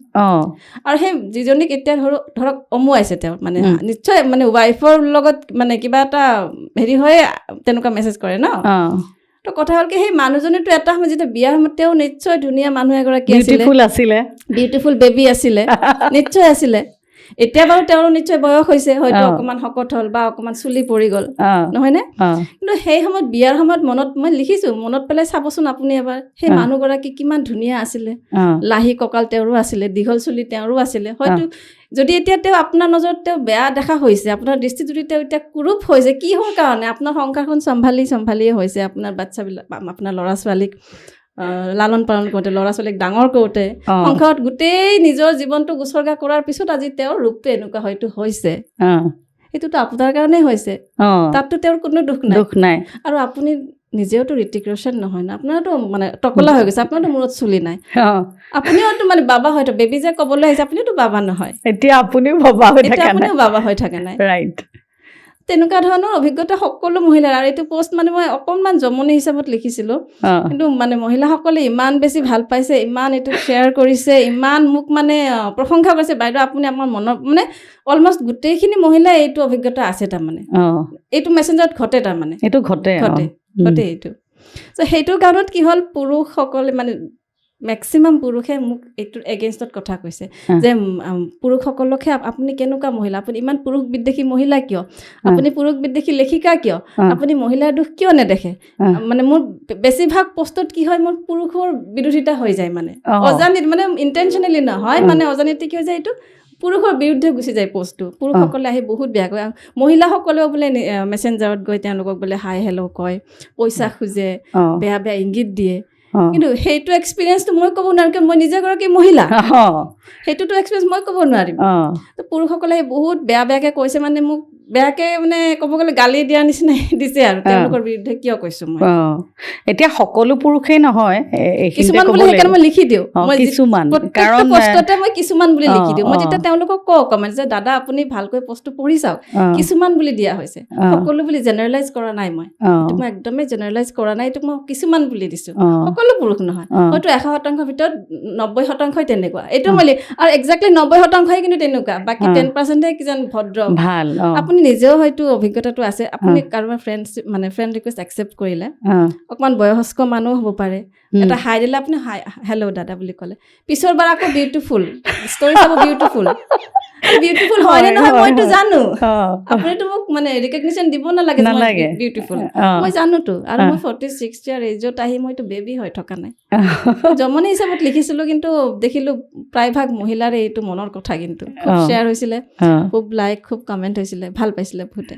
S1: আৰু সেই যিজনীক এতিয়া ধৰক অমুৱাইছে, তেওঁ মানে নিশ্চয় মানে ৱাইফৰ লগত মানে কিবা এটা হেৰি হৈ তেনেকুৱা মেছেজ কৰে ন। তো কথা হ'ল কি, সেই মানুহজনীতো এটা সময় যেতিয়া বিয়াৰ সময়ত তেওঁ নিশ্চয় ধুনীয়া মানুহ এগৰাকী আছিলে, বিউটিফুল বেবী আছিলে, নিশ্চয় আছিলে। এতিয়া বাৰু তেওঁৰ নিশ্চয় বয়স হৈছে, হয়তো অকণমান শকত হ'ল বা অকণমান চুলি পৰি গ'ল, নহয়নে? কিন্তু সেই সময়ত বিয়াৰ সময়ত মই লিখিছোঁ, মনত পেলাই চাবচোন আপুনি এবাৰ, সেই মানুহগৰাকী কিমান ধুনীয়া আছিলে, লাহি কঁকাল তেওঁৰো আছিলে, দীঘল চুলি তেওঁৰো আছিলে। হয়তো যদি এতিয়া তেওঁ আপোনাৰ নজৰত তেওঁ বেয়া দেখা হৈছে, আপোনাৰ দৃষ্টিত যদি তেওঁ এতিয়া কুৰূপ হৈছে, কিহৰ কাৰণে? আপোনাৰ সংসাৰখন চম্ভালিয়ে হৈছে, আপোনাৰ বাচ্ছাবিলাক, আপোনাৰ ল'ৰা ছোৱালীক লালন পালন কৰোঁতে, ল'ৰা ছোৱালীক ডাঙৰ কৰোঁতে, সংসাৰত গোটেই নিজৰ জীৱনটো উচৰ্গা কৰাৰ পিছত আজি তেওঁৰ ৰূপটো এনেকুৱা হয়তো হৈছে, সেইটোতো আপোনাৰ কাৰণেই হৈছে, তাততো তেওঁৰ কোনো দুখ নাই। আৰু আপুনি নিজেওতো ঋতিক ৰোশন নহয় ন, আপোনাৰতো মানে টকলা হৈ গৈছে, আপোনাৰতো মূৰত চুলি নাই, আপুনিওতো মানে বাবা হয়তো, বেবী যে ক'বলৈ আহিছে, আপুনিওতো বাবা নহয়, এতিয়া আপুনিও বাবা হৈ থকা নাই, ৰাইট? তেনেকুৱা ধৰণৰ অভিজ্ঞতা সকলো মহিলাৰ। আৰু এইটো পোষ্ট মানে মই অকণমান জমনি হিচাপত লিখিছিলোঁ, কিন্তু মানে মহিলাসকলে ইমান বেছি ভাল পাইছে, ইমান এইটো শ্বেয়াৰ কৰিছে, ইমান মোক মানে প্ৰশংসা কৰিছে, বাইদেউ আপুনি আমাৰ মনৰ, মানে অলমষ্ট গোটেইখিনি মহিলাই এইটো অভিজ্ঞতা আছে, তাৰমানে এইটো মেছেঞ্জাৰত ঘটে, তাৰমানে এইটো ঘটে এইটো। চ' সেইটোৰ কাৰণত কি হ'ল, পুৰুষসকলে মানে মেক্সিমাম পুৰুষে মোক এইটোৰ এগেইনষ্টত কথা কৈছে যে পুৰুষসকলকহে আপুনি কেনেকুৱা মহিলা, আপুনি ইমান পুৰুষ বিদ্বেষী মহিলা কিয়, আপুনি পুৰুষ বিদ্বেষী লেখিকা কিয়, আপুনি মহিলাৰ দুখ কিয় নেদেখে? মানে মোৰ বেছিভাগ পোষ্টত কি হয়, মোৰ পুৰুষৰ বিৰোধিতা হৈ যায়, মানে অজানিত, মানে ইণ্টেনশ্যনেলি নহয়, মানে অজানিতে কি হৈ যায়, এইটো পুৰুষৰ বিৰুদ্ধে গুচি যায় পোষ্টটো। পুৰুষসকলে আহি বহুত বেয়া কয়, মহিলাসকলেও বোলে মেছেঞ্জাৰত গৈ তেওঁলোকক বোলে হাই হেল্ল' কয়, পইচা খোজে, বেয়া বেয়া ইংগিত দিয়ে। কিন্তু সেইটো এক্সপিৰিয়েঞ্চটো মই ক'ব নোৱাৰিম, কিয় মই নিজে এগৰাকী মহিলা, সেইটোতো এক্সপিৰিয়েঞ্চ মই ক'ব নোৱাৰিম। তো পুৰুষসকলে বহুত বেয়া বেয়াকৈ কৈছে, মানে মোক বেয়াকে মানে ক'ব গ'লে গালি দিয়াৰ নিচিনাই দিছে আৰু তেওঁলোকৰ বিৰুদ্ধে কিয় কৈছো মই
S2: এতিয়া সকলো পুৰুষেই নহয়
S1: কিছুমান বুলি সেইকাৰণে মই লিখি দিওঁ মই
S2: কিছুমান
S1: কাৰণ পষ্টতে মই কিছুমান বুলি লিখি দিওঁ মই যেতিয়া তেওঁলোকক কওঁ কমেণ্ট যে দাদা আপুনি ভালকৈ পষ্টটো পঢ়ি চাওক কিছুমান বুলি দিয়া হৈছে সকলো বুলি জেনেৰেলাইজ কৰা নাই মই এইটো মই একদমেই জেনেৰেলাইজ কৰা নাই এইটো মই কিছুমান বুলি দিছো সকলো পুৰুষ নহয় হয়তো 100% ভিতৰত 90% তেনেকুৱা এইটো মই আৰু একজাক্টলি 90% কিন্তু তেনেকুৱা বাকী 10%হে কিজান ভদ্ৰ ভাল আপুনি নিজেও হয়তো অভিজ্ঞতাটো আছে আপুনি কাৰোবাৰ ফ্ৰেণ্ড ৰিকুৱেষ্ট একচেপ্ট কৰিলে অকমান বয়স্ক মানুহ হ'ব পাৰে এটা হাই দিলে আপুনি হেল্ল' দাদা বুলি ক'লে পিছৰ বাৰ আকৌ বিউটিফুল ষ্টৰি চাব বিউটিফুল হয় নে নহয় মইতো জানো আপুনিতো মোক মানে ৰিকগনিশ্যন দিব নালাগে বিউটিফুল মই জানোতো আৰু মই 46 ইয়াৰ এজত আহি মইতো বেবী হৈ থকা নাই জমনি হিচাপত লিখিছিলো কিন্তু দেখিলো প্ৰায়ভাগ মহিলাৰে এইটো মনৰ কথা কিন্তু খুব শ্বেয়াৰ হৈছিলে খুব লাইক খুব কমেণ্ট হৈছিলে ভাল পাইছিলে বহুতে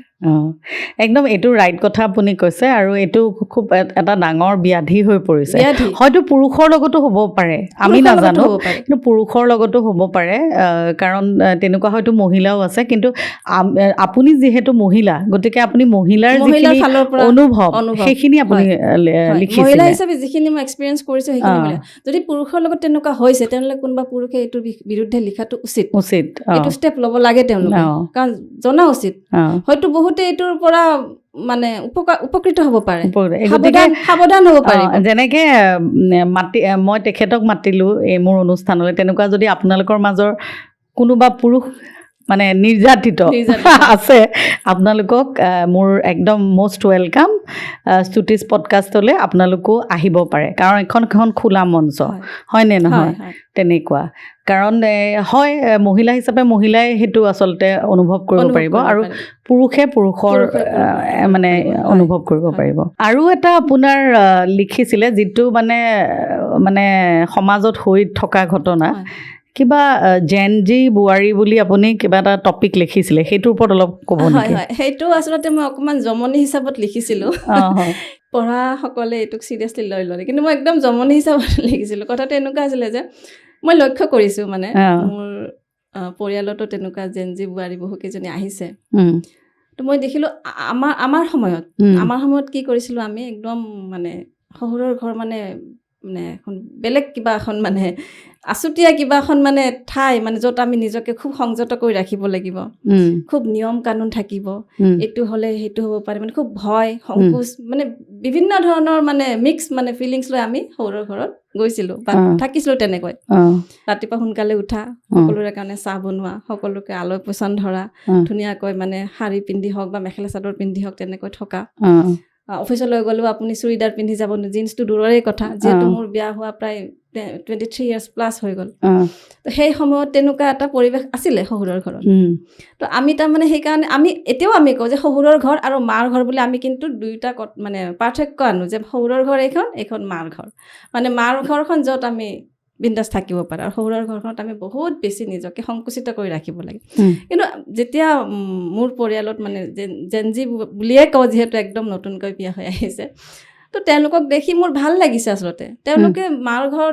S2: একদম এইটো ৰাইট কথা আপুনি কৈছে আৰু এইটো খুব এটা ডাঙৰ ব্যাধি হৈ পৰিছে হয়তো পুৰুষৰ লগতো হ'ব পাৰে আমি নাজানো কিন্তু পুৰুষৰ লগতো হ'ব পাৰে কাৰণ তেনেকুৱা হয়তো মহিলাও আছে কিন্তু আপুনি যিহেতু মহিলা গতিকে আপুনি মহিলাৰ যিখিনি অনুভৱ সেইখিনি আপুনি লিখিছে
S1: মহিলা হিচাপে যিখিনি মই এক্সপিৰিয়েঞ্চ কৰিছো সেইখিনি মহিলা যদি পুৰুষৰ লগত তেনেকুৱা হৈছে তেনেহ'লে কোনোবা পুৰুষে এইটোৰ বিৰুদ্ধে লিখাটো উচিত এইটো ষ্টেপ ল'ব লাগে তেওঁলোকে কাৰণ জনা উচিত হয়তো বহুতে এইটোৰ পৰা মানে উপকৃত হ'ব পাৰে সাৱধান হ'ব পাৰে
S2: যেনেকে মই তেখেতক মাতিলোঁ এই মোৰ অনুষ্ঠানলৈ তেনেকুৱা যদি আপোনালোকৰ মাজৰ কোনোবা পুৰুষ মানে নিৰ্যাতিত আছে আপোনালোকক মোৰ একদম মষ্ট ৱেলকাম স্তুতিছ পডকাষ্টলৈ আপোনালোকো আহিব পাৰে কাৰণ এখন খোলা মঞ্চ হয়নে নহয় তেনেকুৱা কাৰণ হয় মহিলা হিচাপে মহিলাই সেইটো আচলতে অনুভৱ কৰিব পাৰিব আৰু পুৰুষে পুৰুষৰ মানে অনুভৱ কৰিব পাৰিব আৰু এটা আপোনাৰ লিখিছিলে যিটো মানে সমাজত হৈ থকা ঘটনা কিবা জেনজি বোৱাৰী বুলি আপুনি কিবা এটা টপিক লিখিছিলে সেইটোৰ ওপৰত অলপ ক'ব নেকি
S1: সেইটো আচলতে মই অকণমান জমনি হিচাপত লিখিছিলোঁ পঢ়াসকলে এইটোক চিৰিয়াছলি লৈ ল'লে কিন্তু মই একদম জমনি হিচাপত লিখিছিলোঁ কথাটো এনেকুৱা আছিলে যে মই লক্ষ্য কৰিছোঁ মানে মোৰ পৰিয়ালতো তেনেকুৱা জেনজি বোৱাৰী বহুকেইজনী আহিছে তো মই দেখিলোঁ আমাৰ সময়ত কি কৰিছিলোঁ আমি একদম মানে শহুৰৰ ঘৰ মানে এখন বেলেগ কিবা এখন মানে আছুতীয়া কিবা এখন মানে ঠাই মানে য'ত আমি নিজকে খুব সংযত কৰি ৰাখিব লাগিব খুব নিয়ম কানুন থাকিব এইটো হ'লে সেইটো হ'ব পাৰে মানে খুব ভয় সংকোচ মানে বিভিন্ন ধৰণৰ মানে মিক্স মানে ফিলিংছ লৈ আমি শহুৰৰ ঘৰত গৈছিলোঁ বা থাকিছিলোঁ তেনেকৈ ৰাতিপুৱা সোনকালে উঠা সকলোৰে কাৰণে চাহ বনোৱা সকলোকে আলৈ পছন্দ ধৰা ধুনীয়াকৈ মানে শাৰী পিন্ধি হওক বা মেখেলা চাদৰ পিন্ধি হওক তেনেকৈ থকা অফিচলৈ গ'লেও আপুনি চুৰিদাৰ পিন্ধি যাব জিন্সটো দূৰৰে কথা যিহেতু মোৰ বিয়া হোৱা প্ৰায় 23 years প্লাছ হৈ গ'ল তো সেই সময়ত তেনেকুৱা এটা পৰিৱেশ আছিলে শহুৰৰ ঘৰত তো আমি তাৰমানে সেইকাৰণে এতিয়াও আমি কওঁ যে শহুৰৰ ঘৰ আৰু মাৰ ঘৰ বুলি আমি কিন্তু দুয়োটা মানে পাৰ্থক্য আনো যে শহুৰৰ ঘৰ এইখন মাৰ ঘৰ মানে মাৰ ঘৰখন য'ত আমি বিন্দাছ থাকিব পাৰে আৰু শহুৰৰ ঘৰখনত আমি বহুত বেছি নিজকে সংকুচিত কৰি ৰাখিব লাগে কিন্তু যেতিয়া মোৰ পৰিয়ালত মানে জেনজি বুলিয়ে কওঁ যিহেতু একদম নতুনকৈ বিয়া হৈ আহিছে তো তেওঁলোকক দেখি মোৰ ভাল লাগিছে আচলতে তেওঁলোকে মাৰ ঘৰ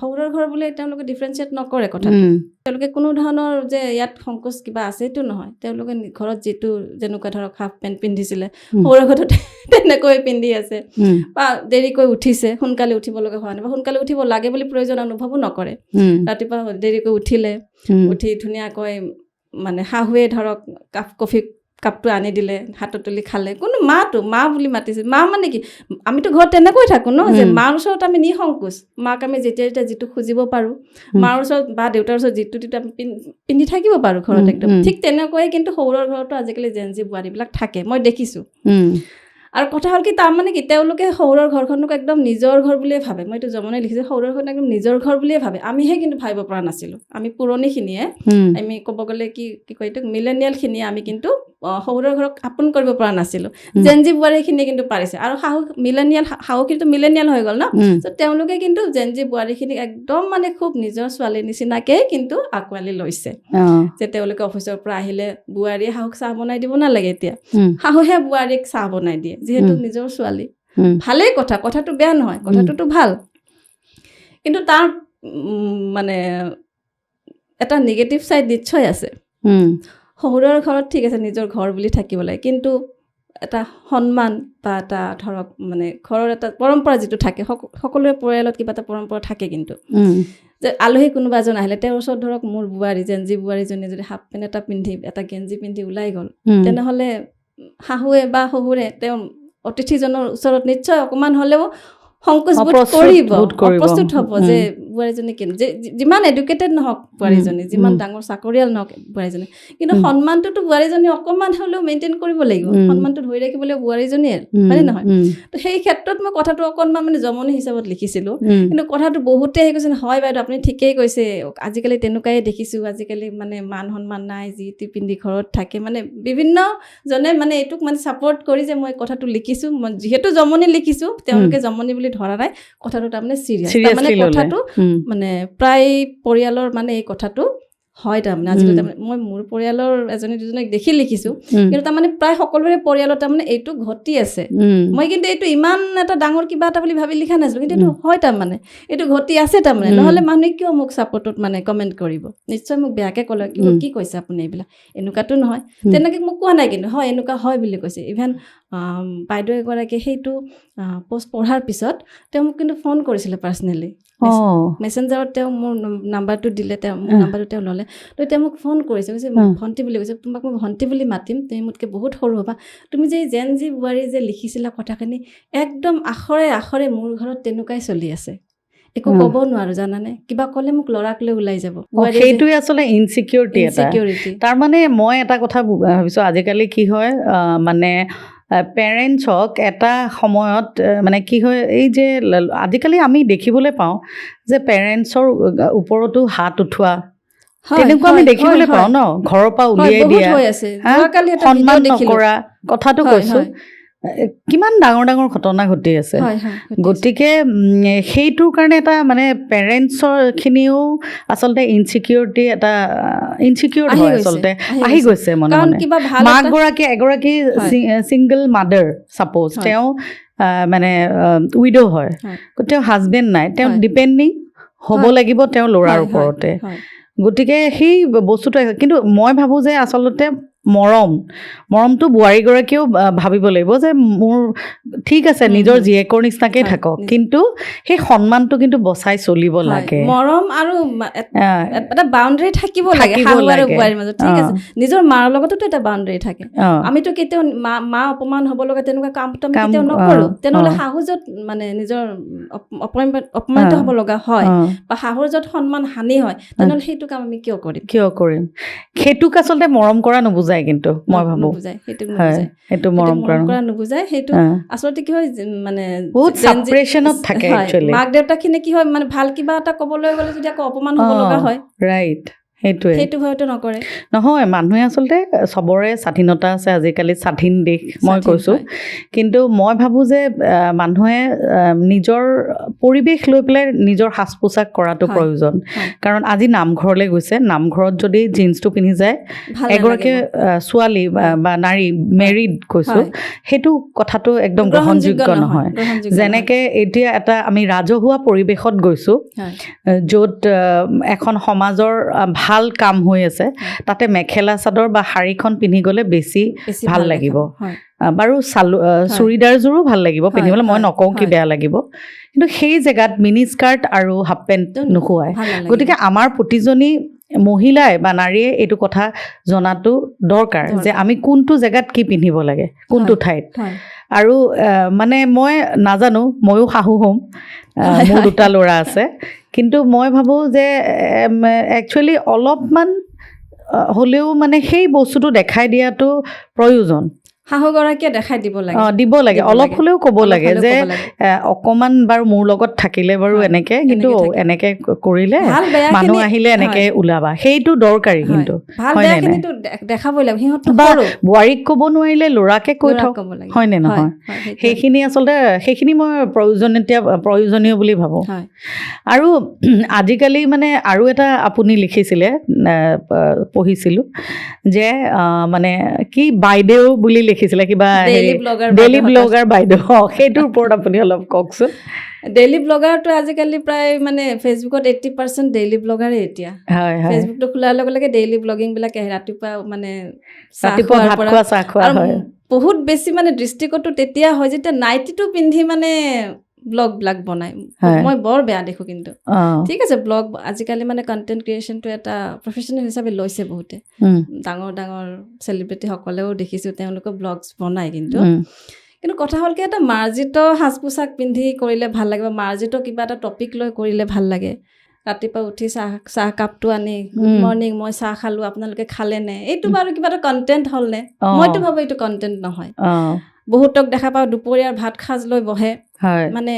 S1: শহুৰৰ ঘৰ বুলি তেওঁলোকে ডিফাৰেঞ্চিয়েট নকৰে কথাটো তেওঁলোকে কোনো ধৰণৰ যে ইয়াত সংকোচ কিবা আছে এইটো নহয় তেওঁলোকে ঘৰত যিটো যেনেকুৱা ধৰক হাফ পেণ্ট পিন্ধিছিলে শহুৰৰ ঘৰত তেনেকৈ পিন্ধি আছে বা দেৰিকৈ উঠিছে সোনকালে উঠিব লগা হোৱা নাই বা সোনকালে উঠিব লাগে বুলি প্ৰয়োজন অনুভৱো নকৰে ৰাতিপুৱা দেৰিকৈ উঠি ধুনীয়াকৈ মানে শাহুৱে ধৰক কফি কাপটো আনি দিলে হাতত তুলি খালে কোনো মা বুলি মাতিছে মা মানে কি আমিতো ঘৰত তেনেকৈ থাকোঁ ন যে মাৰ ওচৰত আমি নিসংকোচ মাক আমি যেতিয়া যিটো খুজিব পাৰোঁ মাৰ ওচৰত বা দেউতাৰ ওচৰত যিটো আমি পিন্ধি থাকিব পাৰোঁ ঘৰত একদম ঠিক তেনেকৈয়ে কিন্তু শহুৰৰ ঘৰতো আজিকালি জেনজি বোৱাৰীবিলাক থাকে মই দেখিছোঁ আৰু কথা হ'ল কি তাৰমানে কি তেওঁলোকে শহুৰৰ ঘৰখনক একদম নিজৰ ঘৰ বুলিয়ে ভাবে মই এইটো জমনি লিখিছোঁ শহুৰৰ ঘৰখন একদম নিজৰ ঘৰ বুলিয়ে ভাবে আমিহে কিন্তু ভাবিব পৰা নাছিলোঁ আমি পুৰণিখিনিয়ে আমি ক'ব গ'লে কি কয় এইটো মিলেনিয়েলখিনিয়ে আমি কিন্তু শহুৰৰ ঘৰক আপোন কৰিব পৰা নাছিলোঁ জেনজি বোৱাৰীখিনিয়ে কিন্তু পাৰিছে আৰু শাহুখিনিতো মিলেনিয়েল হৈ গ'ল ন তো তেওঁলোকে কিন্তু জেনজি বোৱাৰীখিনিক একদম মানে খুব নিজৰ ছোৱালীৰ নিচিনাকৈ কিন্তু আঁকোৱালি লৈছে যে তেওঁলোকে অফিচৰ পৰা আহিলে বোৱাৰীয়ে শাহুক চাহ বনাই দিব নালাগে এতিয়া শাহুহে বোৱাৰীক চাহ বনাই দিয়ে যিহেতু নিজৰ ছোৱালী ভালেই কথাটো বেয়া নহয় কথাটোতো ভাল কিন্তু তাৰ মানে এটা নিগেটিভ ছাইড নিশ্চয় আছে শহুৰৰ ঘৰত ঠিক আছে নিজৰ ঘৰ বুলি থাকিব লাগে, কিন্তু এটা সন্মান বা এটা ধৰক মানে ঘৰৰ এটা পৰম্পৰা যিটো থাকে, সকলোৰে পৰিয়ালত কিবা এটা পৰম্পৰা থাকে। কিন্তু যে আলহী কোনোবা এজন আহিলে তেওঁৰ ওচৰত ধৰক মোৰ বোৱাৰী জেঞ্জি বোৱাৰীজনীয়ে যদি হাফ পেণ্ট এটা পিন্ধি এটা গেঞ্জি পিন্ধি ওলাই গ'ল, তেনেহ'লে শাহুৱে বা শহুৰে তেওঁ অতিথিজনৰ ওচৰত নিশ্চয় অকণমান হ'লেও সংকোচ বোধ কৰিব, অপ্ৰস্তুত হ'ব যে বোৱাৰীজনী যিমান এডুকেটেড নহওক বোৱাৰীজনী, যিমান ডাঙৰ চাকৰিয়াল নহওক বোৱাৰীজনী, কিন্তু সন্মানটোতো বোৱাৰীজনী অকণমান হ'লেও মেইনটেইন কৰিব লাগিব, সন্মানটো ধৰি ৰাখিবলৈ বোৱাৰীজনীয়ে, হয়নে নহয়? তো সেই ক্ষেত্ৰত মই কথাটো অকণমান মানে জমনি হিচাপত লিখিছিলোঁ, কিন্তু কথাটো বহুতে আহি কৈছে, হয় বাইদেউ আপুনি ঠিকেই কৈছে, আজিকালি তেনেকুৱাই দেখিছোঁ, আজিকালি মানে মান সন্মান নাই, যি টি পিন্ধি ঘৰত থাকে, মানে বিভিন্নজনে মানে এইটোক মানে ছাপৰ্ট কৰি যে মই কথাটো লিখিছোঁ, মই যিহেতু জমনি লিখিছোঁ, তেওঁলোকে জমনি বুলি ধৰা নাই, কথাটো তাৰমানে চিৰিয়াছ, তাৰমানে কথাটো মানে প্ৰায় পৰিয়ালৰ মানে এই কথাটো হয়। তাৰমানে আজিকালি তাৰমানে মই মোৰ পৰিয়ালৰ এজনী দুজনীক দেখি লিখিছোঁ, কিন্তু তাৰমানে প্ৰায় সকলোৰে পৰিয়ালত তাৰমানে এইটো ঘটি আছে। মই কিন্তু এইটো ইমান এটা ডাঙৰ কিবা এটা বুলি ভাবি লিখা নাছিলোঁ, কিন্তু এইটো হয়, তাৰমানে এইটো ঘটি আছে। তাৰমানে নহ'লে মানুহে কিয় মোক ছাপৰ্টত মানে কমেণ্ট কৰিব, নিশ্চয় মোক বেয়াকৈ ক'লে, কি কৈছে আপুনি এইবিলাক, এনেকুৱাতো নহয়, তেনেকৈ মোক কোৱা নাই, কিন্তু হয় এনেকুৱা হয় বুলি কৈছে। ইভেন বাইদেউ এগৰাকীয়ে সেইটো পষ্ট পঢ়াৰ পিছত তেওঁ মোক কিন্তু ফোন কৰিছিলে পাৰ্চনেলি, মেছেঞ্জাৰত তেওঁ মোৰ নাম্বাৰটো দিলে, মোৰ নাম্বাৰটো তেওঁ ল'লে, তো তেওঁ মোক ফোন কৰিছে, কৈছে ভণ্টি বুলি কৈছে, তোমাক মই ভণ্টি বুলি মাতিম, তুমি মোতকৈ বহুত সৰু হ'বা, তুমি যে জেঞ্জি বোৱাৰী যে লিখিছিলা কথাখিনি একদম আখৰে আখৰে মোৰ ঘৰত তেনেকুৱাই চলি আছে, একো ক'ব নোৱাৰো জানানে, কিবা ক'লে মোক ল'ৰাক লৈ ওলাই যাব।
S2: সেইটোৱে আচলতে ইনচিকিউৰিটি। তাৰমানে মই এটা কথা ভাবিছোঁ, আজিকালি কি হয় মানে পেৰেণ্টছক এটা সময়ত মানে কি হয়, এই যে আজিকালি আমি দেখিবলৈ পাওঁ যে পেৰেণ্টছৰ ওপৰতো হাত উঠোৱা, তেনেকুৱা আমি দেখিবলৈ পাওঁ ন, ঘৰৰ পৰা উলিয়াই দিয়া, সন্মান নকৰা, কথাটো কৈছোঁ, কিমান ডাঙৰ ডাঙৰ ঘটনা ঘটি আছে। গতিকে সেইটোৰ কাৰণে এটা মানে পেৰেণ্টছৰখিনিও আচলতে ইনচিকিউৰ হয় আচলতে, আহি গৈছে মনে মনে। মাকগৰাকী এগৰাকী ছিংগল মাদাৰ, ছাপ'জ তেওঁ মানে উইড' হয়, তেওঁ হাজবেণ্ড নাই, তেওঁ ডিপেণ্ডিং হ'ব লাগিব তেওঁ ল'ৰাৰ ওপৰতে। গতিকে সেই বস্তুটো, কিন্তু মই ভাবোঁ যে আচলতে মৰমটো বোৱাৰীগৰাকীয়েও ভাবিব লাগিব যে মোৰ ঠিক আছে নিজৰ জীয়েকৰ নিচিনাকেই থাকক, কিন্তু সেই সন্মানটো কিন্তু বচাই চলিব লাগে।
S1: মৰম আৰু এটা বাউণ্ডেৰী থাকিব লাগে শাহু আৰু বোৱাৰীৰ মাজত, ঠিক আছে। নিজৰ মাৰ লগতো এটা বাউণ্ডেৰী থাকে, আমিতো কেতিয়াও মা অপমান হ'ব লগা তেনেকুৱা কামটো আমি কেতিয়াও নকৰোঁ। তেনেহ'লে শাহু য'ত মানে নিজৰ অপমানিত হ'ব লগা হয় বা শাহুৰ য'ত সন্মান হানি হয়, তেনেহ'লে সেইটো কাম আমি কিয় কৰিম? সেইটোক আচলতে মৰম কৰা নুবুজায়, কিন্তু মই ভাবোঁ সেইটো মৰম কৰা নুবুজায়। সেইটো আচলতে কি হয় মানে বহুত সাপ্ৰেশনত থাকে একচুৱেলি। মাক দেউতাকখিনি কি হয় মানে ভাল কিবা এটা ক'বলৈ গ'লে যদি আকৌ অপমান হ'ব লগা হয়, ৰাইট, সেইটো হয়তো নকৰে। নহয়, মানুহে আচলতে চবৰে স্বাধীনতা আছে, আজিকালি স্বাধীন দেশ মই কৈছোঁ, কিন্তু মই ভাবোঁ যে মানুহে নিজৰ পৰিৱেশ লৈ পেলাই নিজৰ সাজ পোছাক কৰাটো প্ৰয়োজন। কাৰণ আজি নামঘৰলৈ গৈছে, নামঘৰত যদি জিন্সটো পিন্ধি যায়, এগৰাকী ছোৱালী বা নাৰী মেৰিড কৈছোঁ, সেইটো কথাটো একদম গ্ৰহণযোগ্য নহয়। যেনেকৈ এতিয়া এটা আমি ৰাজহুৱা পৰিৱেশত গৈছোঁ, য'ত এখন সমাজৰ ভাল কাম হৈ আছে, তাতে মেখেলা চাদৰ বা শাৰীখন পিন্ধি গ'লে বেছি ভাল লাগিব। বাৰু চুৰিদাৰযোৰো ভাল লাগিব পিন্ধিবলৈ, মই নকওঁ কি বেয়া লাগিব, কিন্তু সেই জেগাত মিনি স্কাৰ্ট আৰু হাফ পেণ্ট নোখোৱাই। গতিকে আমাৰ প্ৰতিজনী মহিলাই বা নাৰীয়ে এইটো কথা জনাটো দৰকাৰ যে আমি কোনটো জেগাত কি পিন্ধিব লাগে, কোনটো ঠাইত। আৰু মানে মই নাজানো, ময়ো শাহু হ'ম, মোৰ দুটা ল'ৰা আছে, কিন্তু মই ভাবোঁ যে একচুৱেলি অলপমান হ'লেও মানে সেই বস্তুটো দেখাই দিয়াটো প্ৰয়োজন। শাহুগৰাকীয়ে দেখাই দিব লাগে, অলপ হ'লেও ক'ব লাগে যে অকণমান বাৰু মোৰ লগত থাকিলে বাৰু এনেকৈ, কিন্তু এনেকৈ কৰিলে মানুহ আহিলে এনেকৈ ওলাবা, সেইটো দৰকাৰী। কিন্তু বোৱাৰীক ক'ব নোৱাৰিলে ল'ৰাকে কৈ থওক, হয়নে নহয়? সেইখিনি আচলতে মই প্ৰয়োজনীয় বুলি ভাবোঁ। আৰু আজিকালি মানে আৰু এটা আপুনি লিখিছিলে, পঢ়িছিলোঁ যে মানে কি বাইদেউ বুলি
S2: দেখিছিলে কিবা
S1: Daily blogger
S2: ডেইলি ব্লগাৰ বাইদেউ সেইটোৰ ওপৰত আপুনি অলপ কওকচোন
S1: ডেইলি ব্লগাৰটো আজিকালি প্ৰায় মানে ফেচবুকত 80% ডেইলি ব্লগাৰে এতিয়া
S2: হয় হয়
S1: ফেচবুকটো খোলাৰ লগে লগে ডেইলি ব্লগিংবিলাক আহে ৰাতিপুৱা মানে
S2: ৰাতিপুৱা ভাত খোৱা চাহ খোৱা
S1: আৰু
S2: হয়
S1: বহুত বেছি মানে দৃষ্টিকোণটো তেতিয়া হয় যেতিয়া নাইটিটো পিন্ধি মানে ব্লগবিলাক বনায় মই বৰ বেয়া দেখোঁ কিন্তু ঠিক আছে ব্লগ আজিকালি মানে কণ্টেণ্ট ক্ৰিয়েশ্যনটো এটা প্ৰফেশ্যনেল হিচাপে লৈছে বহুতে ডাঙৰ ডাঙৰ চেলিব্ৰিটিসকলেও দেখিছোঁ তেওঁলোকে ব্লগছ বনায় কিন্তু কথা হ'ল কি এটা মাৰ্জিত সাজ পোছাক পিন্ধি কৰিলে ভাল লাগে বা মাৰ্জিত কিবা এটা টপিক লৈ কৰিলে ভাল লাগে ৰাতিপুৱা উঠি চাহ কাপটো আনি গুড মৰ্ণিং মই চাহ খালোঁ আপোনালোকে খালেনে এইটো বাৰু কিবা এটা কণ্টেণ্ট হ'লনে মইতো ভাবোঁ এইটো কণ্টেণ্ট নহয় বহুতক দেখা পাওঁ দুপৰীয়াৰ ভাত সাজ লৈ বহে মানে